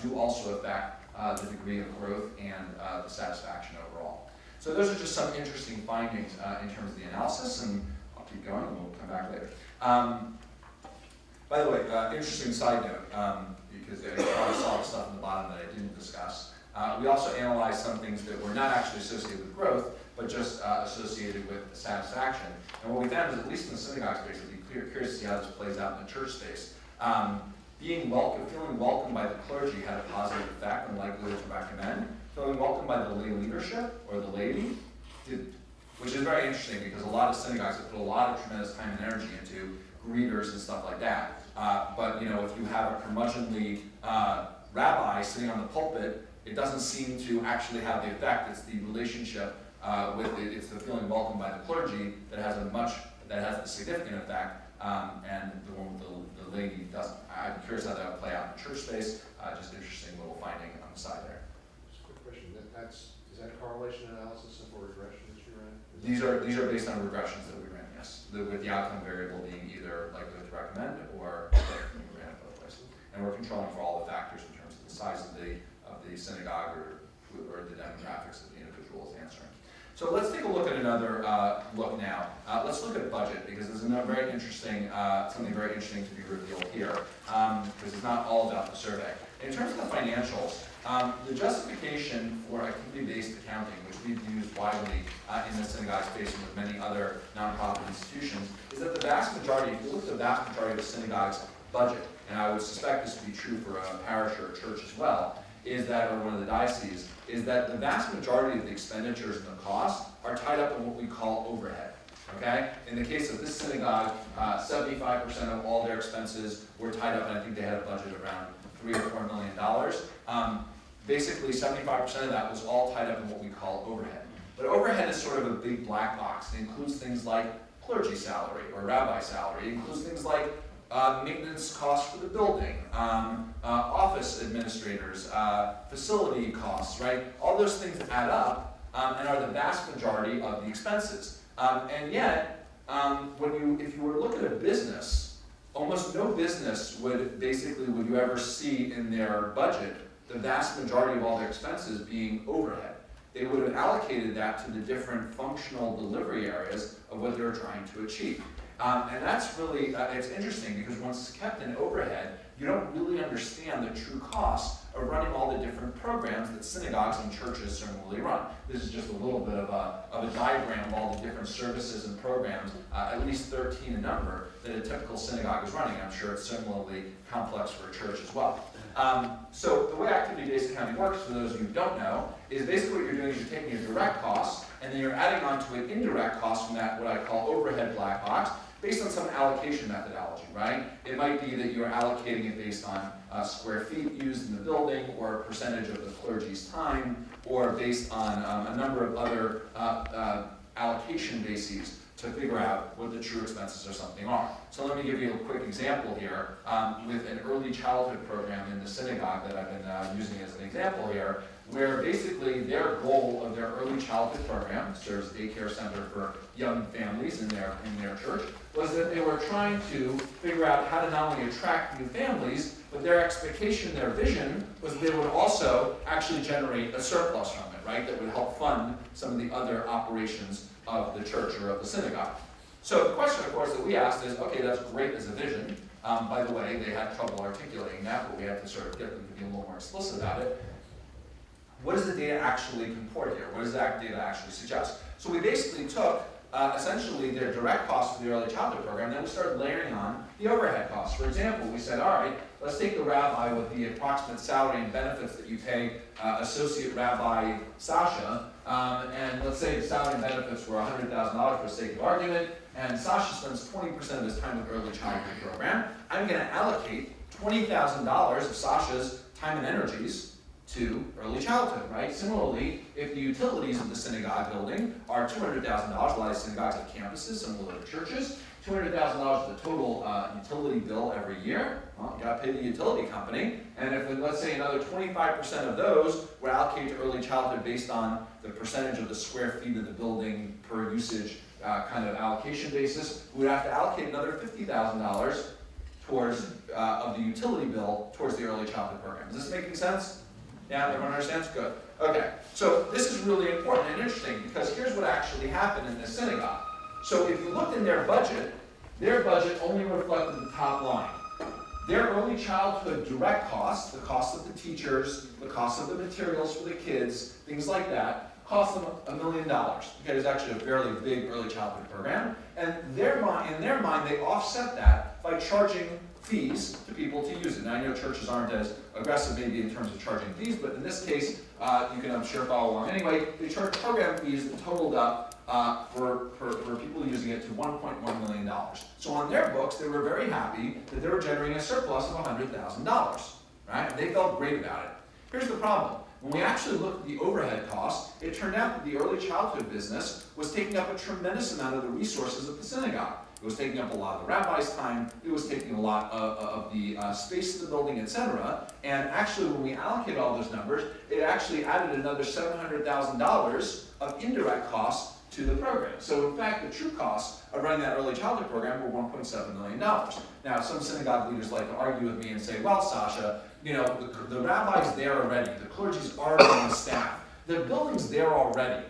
do also affect the degree of growth and the satisfaction overall. So those are just some interesting findings in terms of the analysis, and I'll keep going and we'll come back later. By the way, interesting side note, because I probably saw the stuff in the bottom that I didn't discuss. We also analyzed some things that were not actually associated with growth, but just associated with satisfaction. And what we found is, at least in the synagogue space, I'd be curious to see how this plays out in the church space. Feeling welcomed by the clergy had a positive effect and likelihood to recommend. Feeling welcomed by the lay leadership, or the laity, didn't. Which is very interesting, because a lot of synagogues have put a lot of tremendous time and energy into greeters and stuff like that. But if you have a curmudgeonly rabbi sitting on the pulpit, it doesn't seem to actually have the effect. It's the relationship with it. It's the feeling welcomed by the clergy that has a significant effect, and the one with the laity doesn't. I'm curious how that would play out in the church space. Just interesting little finding on the side there. Just a quick question. Is that correlation analysis simple regression that you ran? These are based on regressions that we ran, yes. With the outcome variable being either likelihood to recommend or we ran it both ways. And we're controlling for all the factors in terms of the size of the synagogue or the demographics that the individual is answering. So let's take a look at another look now. Let's look at budget, because there's another very interesting, something very interesting to be revealed here, because it's not all about the survey. In terms of the financials, the justification for activity-based accounting, which we've used widely in the synagogue space and with many other nonprofit institutions, is that the vast majority, if you look at the vast majority of the synagogue's budget, and I would suspect this to be true for a parish or a church as well, is that, or one of the dioceses, is that the vast majority of the expenditures and the costs are tied up in what we call overhead. Okay? In the case of this synagogue, 75% of all their expenses were tied up, and I think they had a budget around $3 or $4 million. Basically, 75% of that was all tied up in what we call overhead. But overhead is sort of a big black box. It includes things like clergy salary or rabbi salary. It includes things like maintenance costs for the building, office administrators, facility costs, right? All those things add up and are the vast majority of the expenses. And yet, if you were to look at a business, almost no business would you ever see in their budget the vast majority of all their expenses being overhead. They would have allocated that to the different functional delivery areas of what they're trying to achieve. And that's really, it's interesting, because once it's kept in overhead, you don't really understand the true costs of running all the different programs that synagogues and churches similarly run. This is just a little bit of a diagram of all the different services and programs, at least 13 in number, that a typical synagogue is running. I'm sure it's similarly complex for a church as well. So the way activity-based accounting works, for those of you who don't know, is basically what you're doing is you're taking your direct costs, and then you're adding onto it indirect costs from that, what I call overhead black box, based on some allocation methodology, right? It might be that you're allocating it based on square feet used in the building, or a percentage of the clergy's time, or based on a number of other allocation bases to figure out what the true expenses of something are. So let me give you a quick example here with an early childhood program in the synagogue that I've been using as an example here, where basically their goal of their early childhood program, serves daycare center for young families in their church, was that they were trying to figure out how to not only attract new families, but their expectation, their vision, was that they would also actually generate a surplus from it, right? That would help fund some of the other operations of the church or of the synagogue. So the question, of course, that we asked is, okay, that's great as a vision. By the way, they had trouble articulating that, but we had to sort of get them to be a little more explicit about it. What does the data actually comport here? What does that data actually suggest? So we basically took essentially their direct costs for the early childhood program, then we started layering on the overhead costs. For example, we said, all right, let's take the rabbi with the approximate salary and benefits that you pay Associate Rabbi Sacha, and let's say the salary and benefits were $100,000 for the sake of argument, and Sacha spends 20% of his time with the early childhood program. I'm going to allocate $20,000 of Sacha's time and energies to early childhood, right? Similarly, if the utilities of the synagogue building are $200,000, a lot of synagogues have campuses, similar to churches, $200,000 is the total utility bill every year. Well, you got to pay the utility company, and if, let's say, another 25% of those were allocated to early childhood based on the percentage of the square feet of the building per usage kind of allocation basis, we would have to allocate another $50,000 towards of the utility bill towards the early childhood program. Is this making sense? Yeah, everyone understands? Good. Okay, so this is really important and interesting because here's what actually happened in this synagogue. So if you looked in their budget only reflected the top line. Their early childhood direct costs, the cost of the teachers, the cost of the materials for the kids, things like that, cost them $1 million. Okay, it's actually a fairly big early childhood program. And in their mind, they offset that by charging fees to people to use it. Now, I know churches aren't as aggressive maybe in terms of charging fees, but in this case, you can, I'm sure, follow along. Anyway, they charge program fees that totaled up for people using it to $1.1 million. So on their books, they were very happy that they were generating a surplus of $100,000, right? And they felt great about it. Here's the problem. When we actually looked at the overhead costs, it turned out that the early childhood business was taking up a tremendous amount of the resources of the synagogue. It was taking up a lot of the rabbi's time, it was taking a lot of the space of the building, etc. And actually, when we allocate all those numbers, it actually added another $700,000 of indirect costs to the program. So in fact, the true costs of running that early childhood program were $1.7 million. Now, some synagogue leaders like to argue with me and say, well, Sasha, you know, the rabbi's there already, the clergy's already on the staff, the building's there already.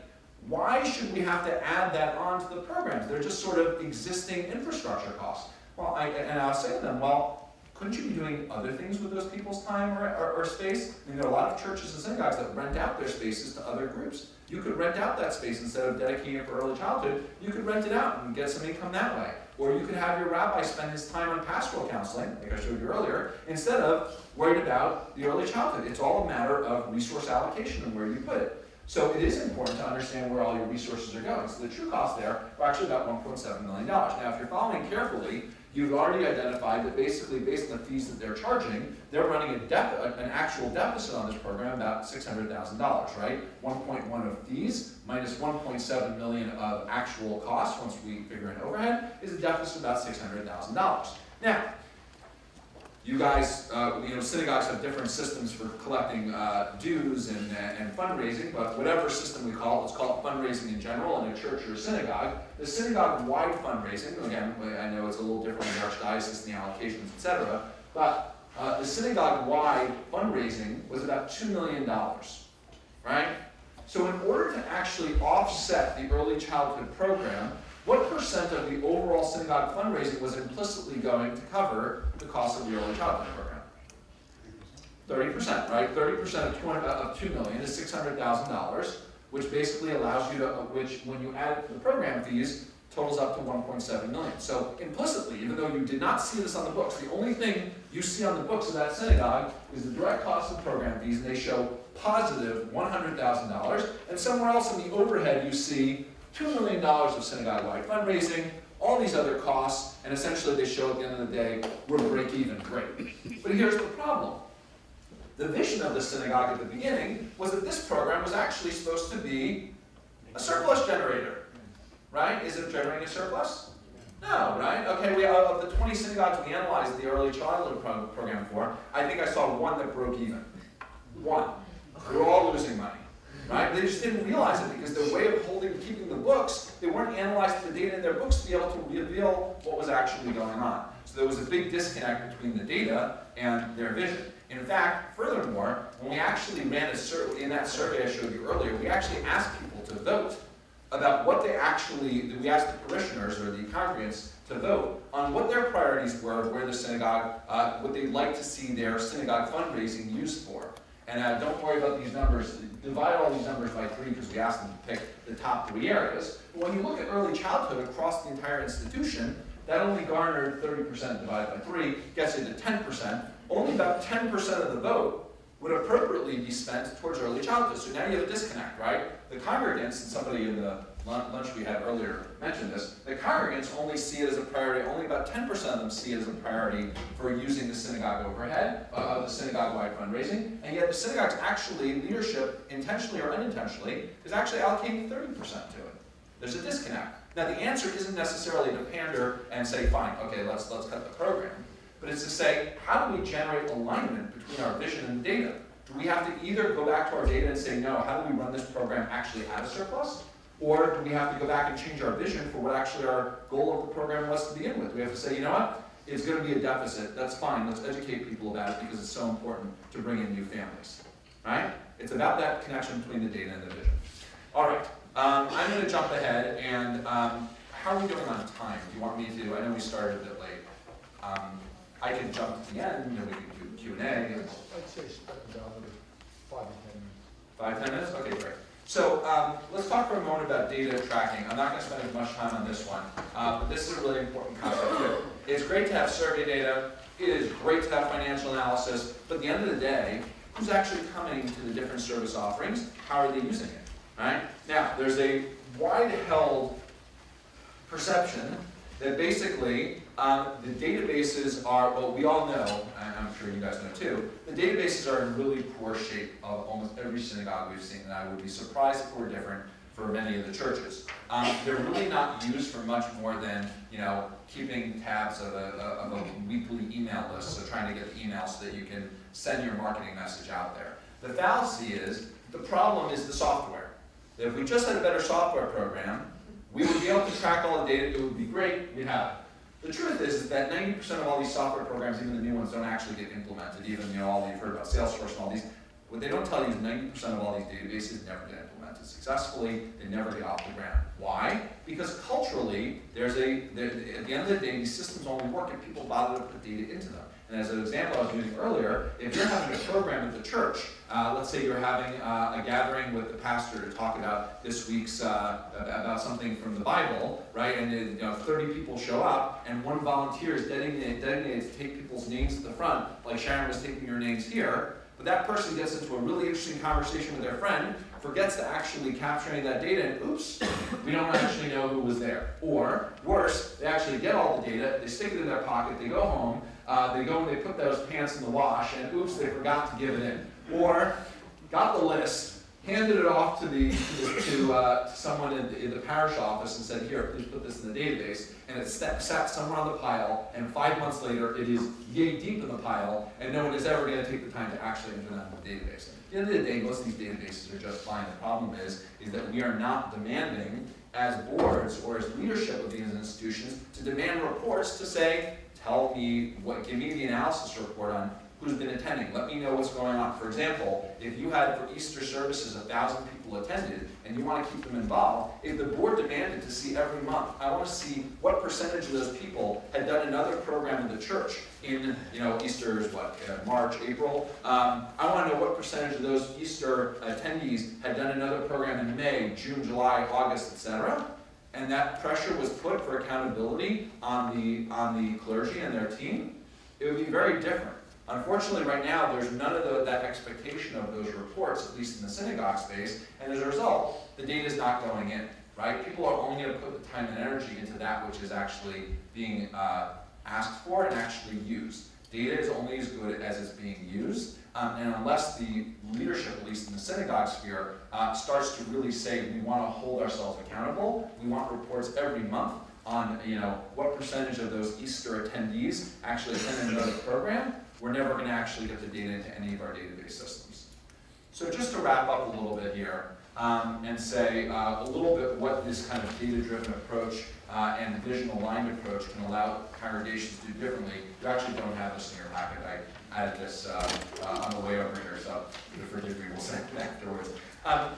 Why should we have to add that on to the programs? They're just sort of existing infrastructure costs. Well, I'll say to them, well, couldn't you be doing other things with those people's time or space? I mean, there are a lot of churches and synagogues that rent out their spaces to other groups. You could rent out that space instead of dedicating it for early childhood. You could rent it out and get some income that way. Or you could have your rabbi spend his time on pastoral counseling, like I showed you earlier, instead of worried about the early childhood. It's all a matter of resource allocation and where you put it. So it is important to understand where all your resources are going. So the true cost there are actually about $1.7 million. Now, if you're following carefully, you've already identified that basically based on the fees that they're charging, they're running an actual deficit on this program about $600,000, right? 1.1 of fees minus 1.7 million of actual costs, once we figure in overhead, is a deficit of about $600,000. Now, you guys, synagogues have different systems for collecting dues and fundraising, but whatever system we call it, let's call it fundraising in general in a church or a synagogue. The synagogue-wide fundraising, again, I know it's a little different in the archdiocese and the allocations, etc., but the synagogue-wide fundraising was about $2 million, right? So in order to actually offset the early childhood program, what percent of the overall synagogue fundraising was implicitly going to cover the cost of the early childhood program? 30%, right? 30% of $2 million is $600,000, which basically allows you to, which when you add it to the program fees, totals up to $1.7 million. So implicitly, even though you did not see this on the books, the only thing you see on the books of that synagogue is the direct cost of program fees, and they show positive $100,000, and somewhere else in the overhead you see $2 million of synagogue-wide fundraising, all these other costs, and essentially they show at the end of the day, we're break even, great. But here's the problem. The vision of the synagogue at the beginning was that this program was actually supposed to be a surplus generator, right? Is it generating a surplus? No, right? Okay, of the 20 synagogues we analyzed the early childhood program for, I think I saw one that broke even. One. They were all losing money. Right? They just didn't realize it because their way of keeping the books, they weren't analyzing the data in their books to be able to reveal what was actually going on. So there was a big disconnect between the data and their vision. In fact, furthermore, when we actually ran a survey, in that survey I showed you earlier, we actually asked people to vote about what we asked the parishioners or the congregants to vote on what their priorities were, where the synagogue, what they'd like to see their synagogue fundraising used for. And don't worry about these numbers. Divide all these numbers by 3 because we asked them to pick the top 3 areas. But when you look at early childhood across the entire institution, that only garnered 30% divided by 3, gets you to 10%. Only about 10% of the vote would appropriately be spent towards early childhood. So now you have a disconnect, right? The congregants, and somebody in the lunch we had earlier mentioned this, the congregants only see it as a priority, only about 10% of them see it as a priority for using the synagogue overhead, the synagogue-wide fundraising, and yet the synagogue's actually, leadership, intentionally or unintentionally, is actually allocating 30% to it. There's a disconnect. Now the answer isn't necessarily to pander and say, fine, okay, let's cut the program, but it's to say, how do we generate alignment between our vision and data? Do we have to either go back to our data and say, no, how do we run this program actually at a surplus? Or do we have to go back and change our vision for what actually our goal of the program was to begin with? Do we have to say, you know what, it's going to be a deficit, that's fine, let's educate people about it because it's so important to bring in new families. right? It's about that connection between the data and the vision. All right, I'm going to jump ahead, and how are we doing on time? Do you want me to, I know we started a bit late. I can jump to the end, and then we can do Q&A. I'd say step down to 5 to 10 minutes. 5, 10 minutes? Okay, great. So let's talk for a moment about data tracking. I'm not going to spend as much time on this one, but this is a really important concept too. It's great to have survey data. It is great to have financial analysis, but at the end of the day, who's actually coming to the different service offerings? How are they using it? Right? Now, there's a wide-held perception that basically the databases are, well, we all know, and I'm sure you guys know too, the databases are in really poor shape of almost every synagogue we've seen, and I would be surprised if we're different for many of the churches. They're really not used for much more than, keeping tabs of a weekly email list, so trying to get the email so that you can send your marketing message out there. The fallacy is, the problem is the software. If we just had a better software program, we would be able to track all the data, it would be great, we'd have it. The truth is that 90% of all these software programs, even the new ones, don't actually get implemented. Even, all that you've heard about Salesforce and all these, what they don't tell you is 90% of all these databases never get implemented successfully, they never get off the ground. Why? Because culturally, at the end of the day, these systems only work if people bother to put data into them. And as an example I was using earlier, if you're having a program at the church, let's say you're having a gathering with the pastor to talk about this week's, about something from the Bible, right? And 30 people show up, and one volunteer is designated to take people's names at the front, like Sharon was taking your names here, but that person gets into a really interesting conversation with their friend, forgets to actually capture any of that data, and oops, we don't actually know who was there. Or, worse, they actually get all the data, they stick it in their pocket, they go home, they go and they put those pants in the wash, and oops, they forgot to give it in. Or, got the list, handed it off to someone in the parish office and said, here, please put this in the database, and it sat somewhere on the pile, and 5 months later, it is yay deep in the pile, and no one is ever going to take the time to actually enter that in the database. At the end of the day, most of these databases are just fine. The problem is that we are not demanding, as boards or as leadership of these institutions, to demand reports to say, give me the analysis report on who's been attending. Let me know what's going on. For example, if you had for Easter services 1,000 people attended and you want to keep them involved, if the board demanded to see every month, I want to see what percentage of those people had done another program in the church in, Easter is March, April. I want to know what percentage of those Easter attendees had done another program in May, June, July, August, etc. And that pressure was put for accountability on the clergy and their team. It would be very different. Unfortunately, right now, there's none of that expectation of those reports, at least in the synagogue space, and as a result, the data is not going in, right? People are only going to put the time and energy into that which is actually being asked for and actually used. Data is only as good as it's being used, and unless the leadership, at least in the synagogue sphere, starts to really say we want to hold ourselves accountable, we want reports every month on what percentage of those Easter attendees actually attended another program, we're never going to actually get the data into any of our database systems. So just to wrap up a little bit here and say a little bit what this kind of data-driven approach and vision alignment approach can allow congregations to do differently. You actually don't have this in your packet. I added this on the way over here, so forgive me, we'll say it afterwards.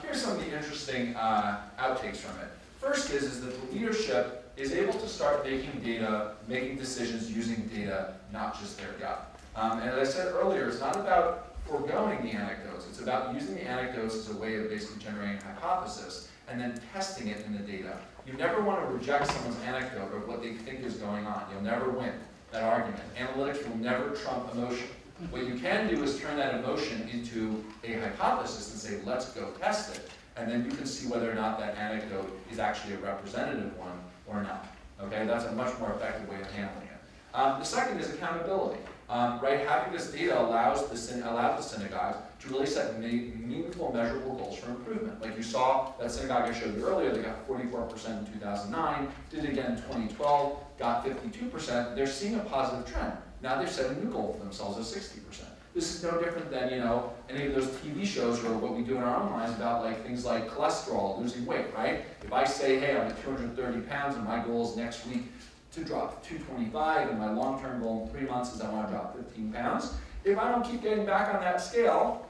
Here's some of the interesting outtakes from it. First is that the leadership is able to start making decisions using data, not just their gut. And as I said earlier, it's not about foregoing the anecdotes. It's about using the anecdotes as a way of basically generating a hypothesis and then testing it in the data. You never want to reject someone's anecdote or what they think is going on. You'll never win that argument. Analytics will never trump emotion. What you can do is turn that emotion into a hypothesis and say, let's go test it. And then you can see whether or not that anecdote is actually a representative one or not. Okay, that's a much more effective way of handling it. The second is accountability. Right, having this data allows the synagogues to really set meaningful, measurable goals for improvement. Like you saw that synagogue I showed you earlier, they got 44% in 2009, did it again in 2012, got 52%. They're seeing a positive trend. Now they've set a new goal for themselves of 60%. This is no different than any of those TV shows or what we do in our own lives about things like cholesterol, losing weight. Right? If I say, hey, I'm at 230 pounds and my goal is next week to drop to 225, and my long-term goal in 3 months is I want to drop 15 pounds. If I don't keep getting back on that scale,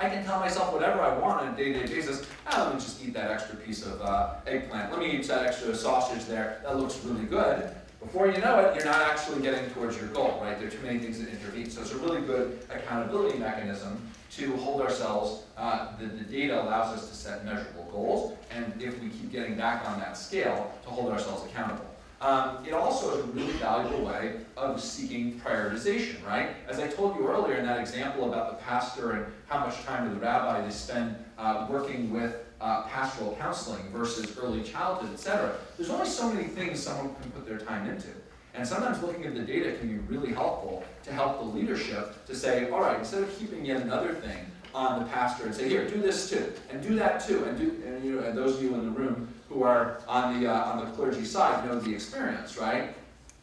I can tell myself whatever I want on a day-to-day basis. Let me just eat that extra piece of eggplant. Let me eat that extra sausage there. That looks really good. Before you know it, you're not actually getting towards your goal, right? There are too many things that intervene. So it's a really good accountability mechanism to hold ourselves, the data allows us to set measurable goals, and if we keep getting back on that scale, to hold ourselves accountable. It also is a really valuable way of seeking prioritization, right? As I told you earlier in that example about the pastor and how much time do the rabbi they spend working with pastoral counseling versus early childhood, etc. There's only so many things someone can put their time into. And sometimes looking at the data can be really helpful to help the leadership to say, all right, instead of keeping yet another thing on the pastor and say, here, do this too, and do that too, and those of you in the room who are on the clergy side know the experience, right? At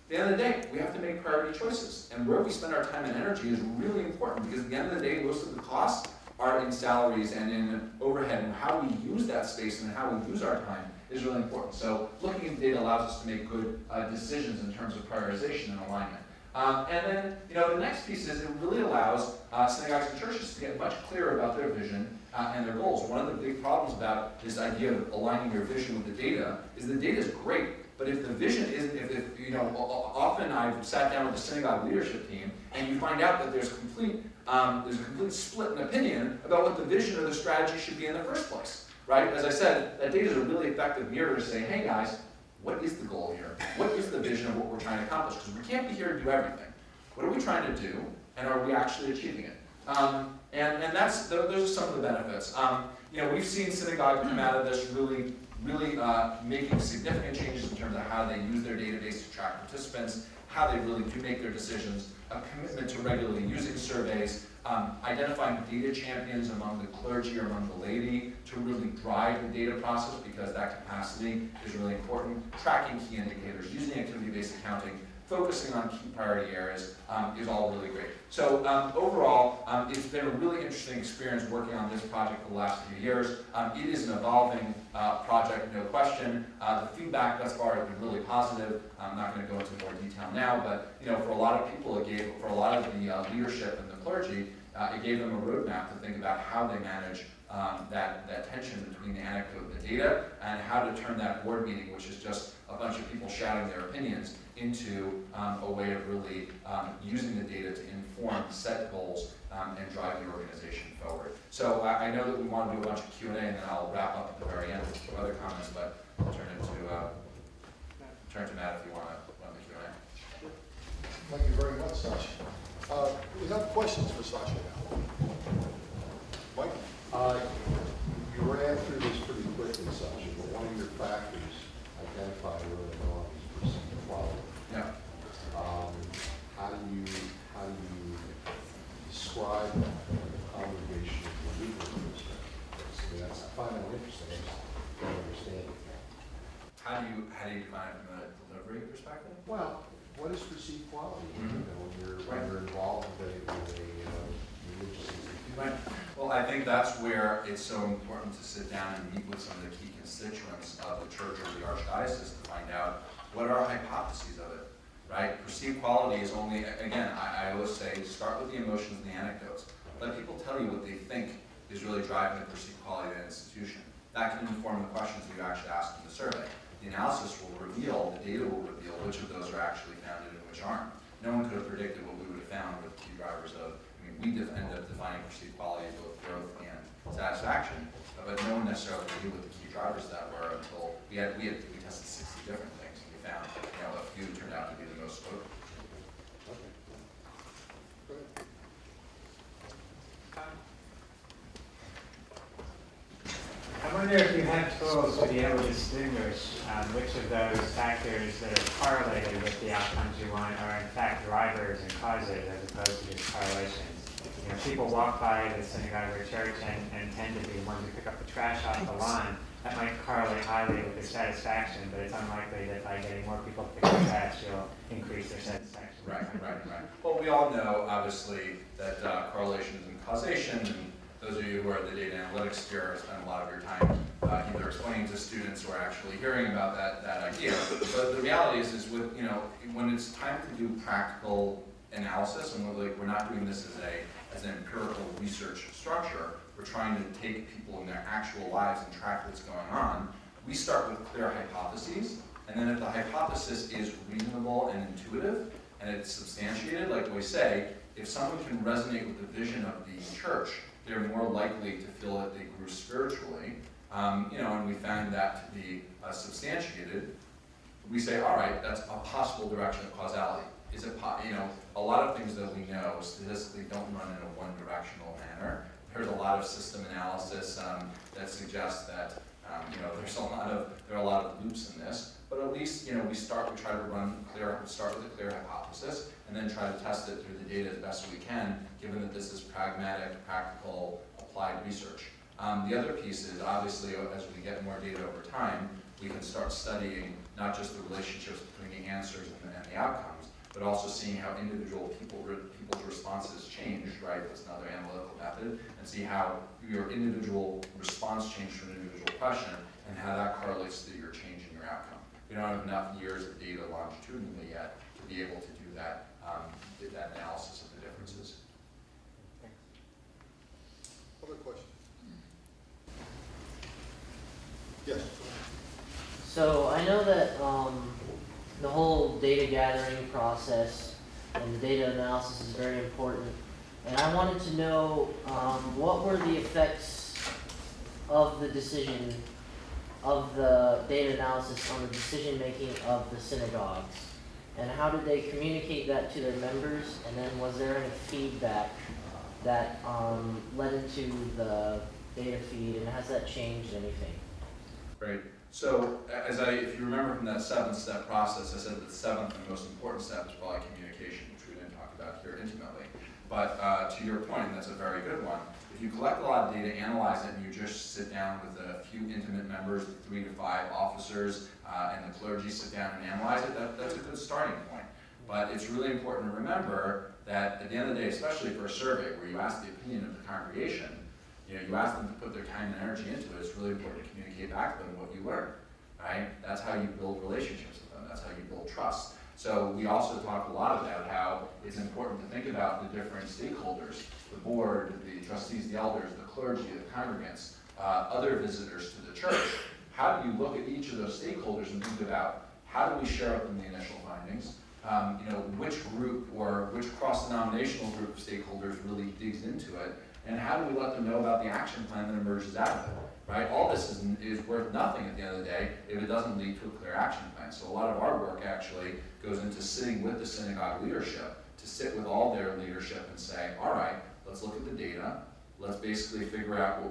the end of the day, we have to make priority choices. And where we spend our time and energy is really important, because at the end of the day, most of the costs are in salaries and in overhead, and how we use that space and how we use our time is really important. So looking at the data allows us to make good decisions in terms of prioritization and alignment. And then, the next piece is it really allows synagogues and churches to get much clearer about their vision and their goals. One of the big problems about this idea of aligning your vision with the data is the data is great, but if the vision isn't, often I've sat down with the synagogue leadership team, and you find out that there's a complete split in opinion about what the vision or the strategy should be in the first place. Right? As I said, that data is a really effective mirror to say, hey guys, what is the goal here? What is the vision of what we're trying to accomplish? Because we can't be here to do everything. What are we trying to do, and are we actually achieving it? And those are some of the benefits. We've seen synagogues come out of this really making significant changes in terms of how they use their database to track participants, how they really do make their decisions, a commitment to regularly using surveys, identifying data champions among the clergy or among the laity to really drive the data process, because that capacity is really important, tracking key indicators, using activity-based accounting, focusing on key priority areas is all really great. So overall, it's been a really interesting experience working on this project for the last few years. It is an evolving project, no question. The feedback thus far has been really positive. I'm not going to go into more detail now, but for a lot of people, for a lot of the leadership and the clergy, it gave them a roadmap to think about how they manage that tension between the anecdote and the data, and how to turn that board meeting, which is just a bunch of people shouting their opinions, into a way of really using the data to inform, set goals, and drive the organization forward. So I know that we want to do a bunch of Q&A, and then I'll wrap up at the very end with other comments, but I'll turn to Matt if you want to run the Q&A. Thank you very much, Sacha. We have questions for Sacha now. Mike? You ran through this pretty quickly, Sacha, but one of your factors identified early on is perceived quality. Yeah. How do you describe that in the congregation of the legal perspective? I find that interesting. I just don't understand it. How do you define it from a delivery perspective? Well, what is perceived quality? Mm-hmm. When you're involved with a religious institution. Right. Well, I think that's where it's so important to sit down and meet with some of the key constituents of the church or the archdiocese to find out what are our hypotheses of it, right? Perceived quality is only, again, I always say, start with the emotions and the anecdotes. Let people tell you what they think is really driving the perceived quality of an institution. That can inform the questions that you actually ask in the survey. The analysis will reveal, the data will reveal which of those are actually founded and which aren't. No one could have predicted what we would have found with key drivers of, we ended up defining perceived quality as both growth and satisfaction, but no one necessarily knew what the key drivers of that were until we tested 60 different things, and we found, a few turned out to be the most spoken. Okay. Good. I wonder if you had tools to be able to distinguish which of those factors that are correlated with the outcomes you want are in fact drivers and causes as opposed to just correlations. People walk by the synagogue or church and tend to be ones who pick up the trash off the lawn. That might correlate highly with their satisfaction, but it's unlikely that by getting more people to pick up trash, you'll increase their satisfaction. Right. Well, we all know, obviously, that correlation isn't causation, and those of you who are in the data analytics sphere spend a lot of your time either explaining to students or actually hearing about that idea. But the reality is when it's time to do practical analysis, and we're not doing this as a as an empirical research structure. We're trying to take people in their actual lives and track what's going on. We start with clear hypotheses, and then if the hypothesis is reasonable and intuitive, and it's substantiated, like we say, if someone can resonate with the vision of the church, they're more likely to feel that they grew spiritually. And we found that to be substantiated. We say, all right, that's a possible direction of causality. Is it, a lot of things that we know statistically don't run in a one-directional manner. There's a lot of system analysis that suggests that there are a lot of loops in this. But at least, we try to start with a clear hypothesis, and then try to test it through the data as best we can, given that this is pragmatic, practical, applied research. The other piece is, obviously, as we get more data over time, we can start studying not just the relationships between the answers and the outcomes, but also seeing how individual people's responses change, right? That's another analytical method, and see how your individual response changed to an individual question, and how that correlates to your change in your outcome. We don't have enough years of data longitudinally yet to be able to do that, that analysis of the differences. Other questions? Yes. So I know that the whole data gathering process and the data analysis is very important. And I wanted to know what were the effects of the decision of the data analysis on the decision making of the synagogues, and how did they communicate that to their members, and then was there any feedback that led into the data feed, and has that changed anything? Great. So, if you remember from that 7-step process, I said that the 7th and most important step is probably communication, which we didn't talk about here intimately. But to your point, and that's a very good one, if you collect a lot of data, analyze it, and you just sit down with a few intimate members, 3 to 5 officers, and the clergy sit down and analyze it, that's a good starting point. But it's really important to remember that at the end of the day, especially for a survey where you ask the opinion of the congregation, you ask them to put their time and energy into it, it's really important to communicate back to them what you learned, right? That's how you build relationships with them. That's how you build trust. So we also talk a lot about how it's important to think about the different stakeholders, the board, the trustees, the elders, the clergy, the congregants, other visitors to the church. How do you look at each of those stakeholders and think about how do we share with them the initial findings? Which group or which cross-denominational group of stakeholders really digs into it? And how do we let them know about the action plan that emerges out of it, right? All this is worth nothing at the end of the day if it doesn't lead to a clear action plan. So a lot of our work actually goes into sitting with the synagogue leadership, to sit with all their leadership and say, all right, let's look at the data. Let's basically figure out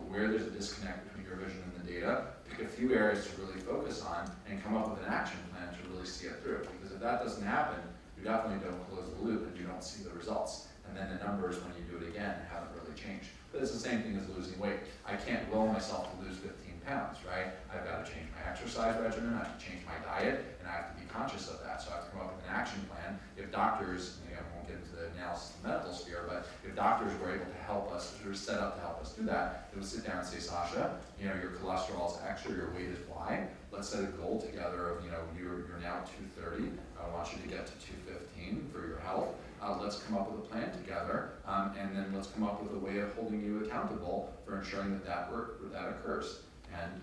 where there's a disconnect between your vision and the data, pick a few areas to really focus on, and come up with an action plan to really see it through. Because if that doesn't happen, you definitely don't close the loop and you don't see the results. And then the numbers, when you do it again, haven't really changed. But it's the same thing as losing weight. I can't will myself to lose 15 pounds, right? I've got to change my exercise regimen, I have to change my diet, and I have to be conscious of that. So I have to come up with an action plan. If doctors, I won't get into the analysis of the medical sphere, but if doctors were able to help us, or set up to help us do that, they would sit down and say, Sacha, your cholesterol is X or your weight is Y. Let's set a goal together of, you're now 230. I want you to get to 215 for your health. Let's come up with a plan together, and then let's come up with a way of holding you accountable for ensuring that occurs. And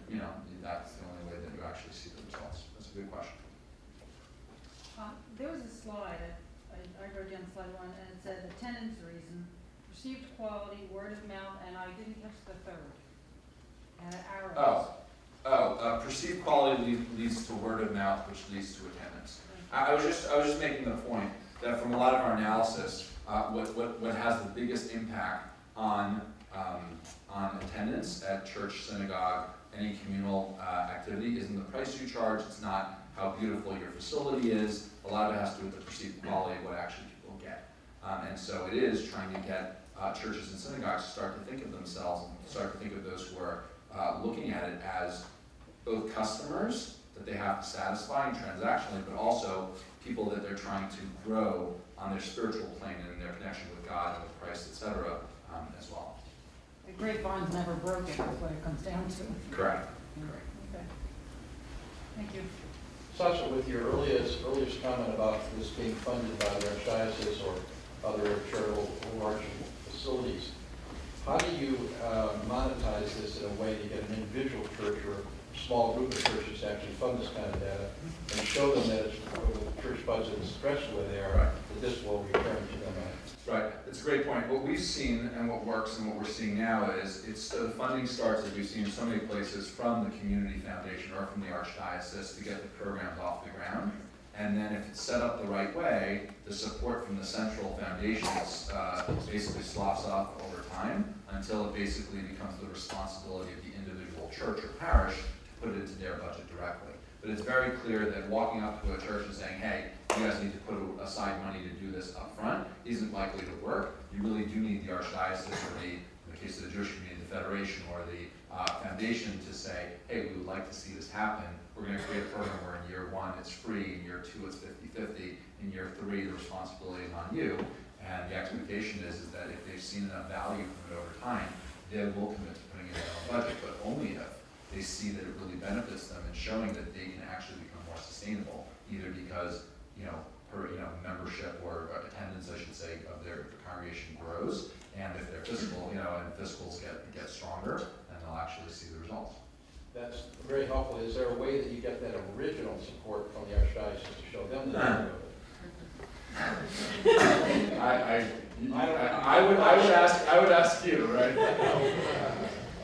that's the only way that you actually see the results. That's a good question. There was a slide, I wrote down slide 1, and it said attendance reason, perceived quality, word of mouth, and I didn't catch the third. And arrows. Perceived quality leads to word of mouth, which leads to attendance. I was just making the point that from a lot of our analysis, what has the biggest impact on attendance at church, synagogue, any communal activity isn't the price you charge. It's not how beautiful your facility is. A lot of it has to do with the perceived quality of what actually people get. And so it is trying to get churches and synagogues to start to think of themselves, and start to think of those who are looking at it as both customers that they have to satisfy transactionally, but also people that they're trying to grow on their spiritual plane and in their connection with God and with Christ, etc., as well. The grapevine's never broken, that's what it comes down to. Correct. Okay. Thank you. Sacha, with your earliest comment about this being funded by the Archdiocese or other charitable overarching facilities. How do you monetize this in a way to get an individual church or a small group of churches to actually fund this kind of data and show them that it's, with the church budget is stretched the way they are, that this will return to them? Right, it's a great point. What we've seen and what works and what we're seeing now is the funding starts, as we've seen in so many places, from the community foundation or from the archdiocese to get the programs off the ground. And then if it's set up the right way, the support from the central foundations basically sloughs off over time until it basically becomes the responsibility of the individual church or parish to put it into their budget directly. But it's very clear that walking up to a church and saying, hey, you guys need to put aside money to do this up front isn't likely to work. You really do need the archdiocese or in the case of the Jewish community, the federation or the foundation to say, hey, we would like to see this happen. We're going to create a program where in year 1 it's free, in year 2 it's 50-50, in year 3 the responsibility is on you. And the expectation is that if they've seen enough value from it over time, they will commit to putting it in their own budget, but only if they see that it really benefits them and showing that they can actually become more sustainable, either because membership or attendance, I should say, of their congregation grows, and if their fiscal, and fiscals get stronger, then they'll actually see the results. That's very helpful. Is there a way that you get that original support from the archdiocese to show them the value of it? I would ask you, right?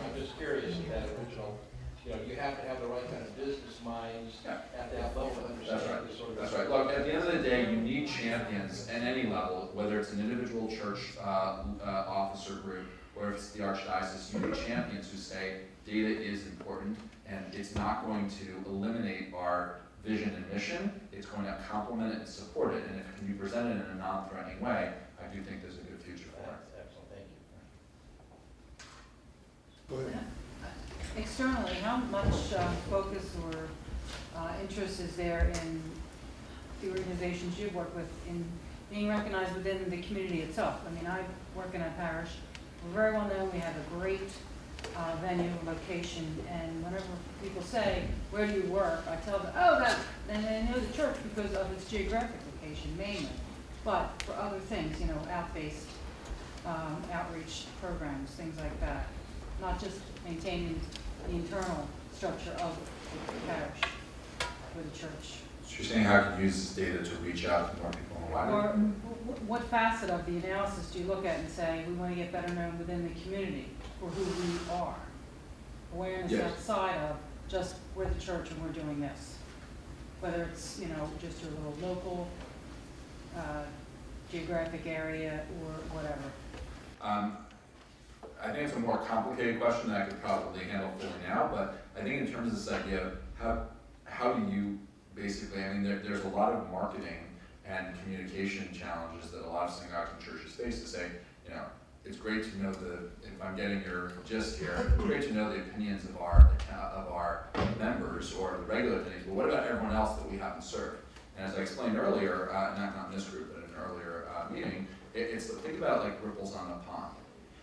I'm just curious if that original, you have to have the right kind of business minds at that level to understand this sort of. That's right. Look, at the end of the day, you need champions at any level, whether it's an individual church officer group or if it's the archdiocese. You need champions who say data is important and it's not going to eliminate our vision and mission. It's going to complement it and support it. And if it can be presented in a non-threatening way, I do think there's a good future for it. That's excellent. Thank you. Go ahead. Externally, how much focus or interest is there in the organizations you've worked with in being recognized within the community itself? I mean, I work in a parish. We're very well known. We have a great venue, location, and whenever people say, where do you work? I tell them, oh, that, and they know the church because of its geographic location mainly. But for other things, out-based outreach programs, things like that. Not just maintaining the internal structure of the parish or the church. So you're saying how can you use this data to reach out to more people in the wider? Or what facet of the analysis do you look at and say, we want to get better known within the community for who we are? Awareness outside of just we're the church and we're doing this. Whether it's, just your little local, geographic area or whatever. I think it's a more complicated question that I could probably handle fully now, but I think in terms of this idea of how do you basically, there's a lot of marketing and communication challenges that a lot of synagogues and churches face to say, it's great to know if I'm getting your gist here, it's great to know the opinions of our members or the regular opinions, but what about everyone else that we haven't served? And as I explained earlier, not in this group, but in an earlier meeting, it's to think about it like ripples on the pond.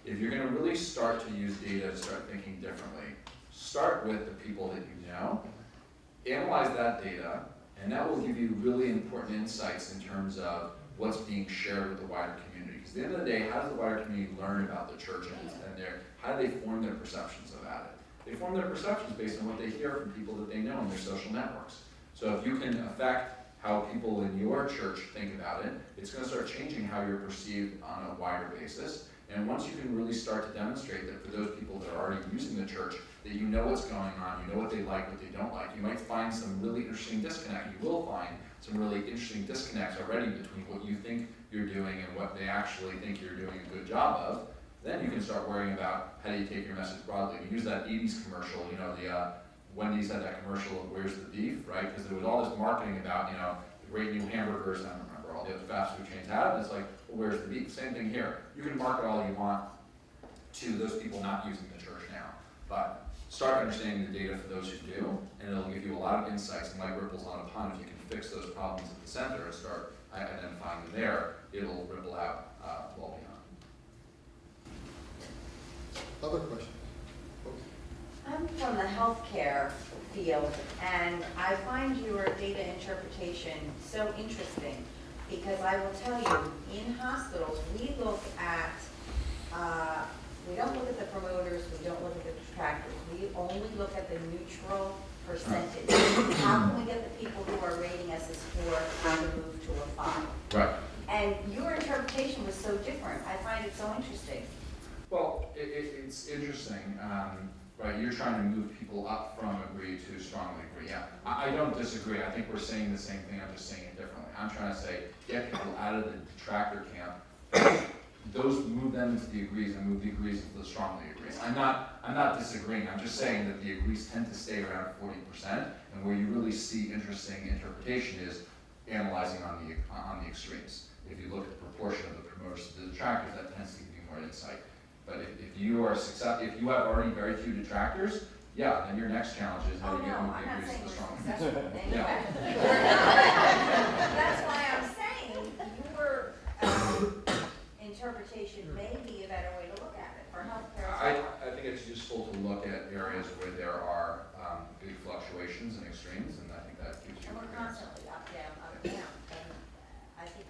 If you're going to really start to use data to start thinking differently, start with the people that you know, analyze that data, and that will give you really important insights in terms of what's being shared with the wider community. Because at the end of the day, how does the wider community learn about the church and how do they form their perceptions about it? They form their perceptions based on what they hear from people that they know in their social networks. So if you can affect how people in your church think about it, it's going to start changing how you're perceived on a wider basis. And once you can really start to demonstrate that for those people that are already using the church, that you know what's going on, you know what they like, what they don't like, you might find some really interesting disconnect. You will find some really interesting disconnects already between what you think you're doing and what they actually think you're doing a good job of. Then you can start worrying about how do you take your message broadly. We use that 80s commercial, the Wendy's had that commercial of where's the beef, right? Because there was all this marketing about, the great new hamburgers, I don't remember all the other fast food chains have, and it's like, well, where's the beef? Same thing here. You can market all you want to those people not using the church now, but start understanding the data for those who do, and it'll give you a lot of insights, and like ripples on a pond, if you can fix those problems at the center and start identifying them there, it'll ripple out well beyond. Other questions? I'm from the healthcare field, and I find your data interpretation so interesting Because I will tell you, in hospitals, we look at, we don't look at the promoters, we don't look at the detractors. We only look at the neutral percentage. How can we get the people who are rating us as 4 to move to a 5? Right. And your interpretation was so different. I find it so interesting. Well, it's interesting, right, you're trying to move people up from agree to strongly agree, yeah. I don't disagree, I think we're saying the same thing, I'm just saying it differently. I'm trying to say, get people out of the detractor camp, those move them into the agrees and move the agrees into the strongly agrees. I'm not disagreeing, I'm just saying that the agrees tend to stay around 40%, and where you really see interesting interpretation is analyzing on the extremes. If you look at the proportion of the promoters to the detractors, that tends to give you more insight. But if you are if you have already very few detractors, yeah, then your next challenge is how Oh, do you no, get move I'm the not agrees saying to the we're strong. successful in any Yeah. way. We're not. That's why I'm saying your interpretation may be a better way to look at it for healthcare. I think it's useful to look at areas where there are big fluctuations and extremes, and I think that gives you. And we're constantly up, down, up, down. And I think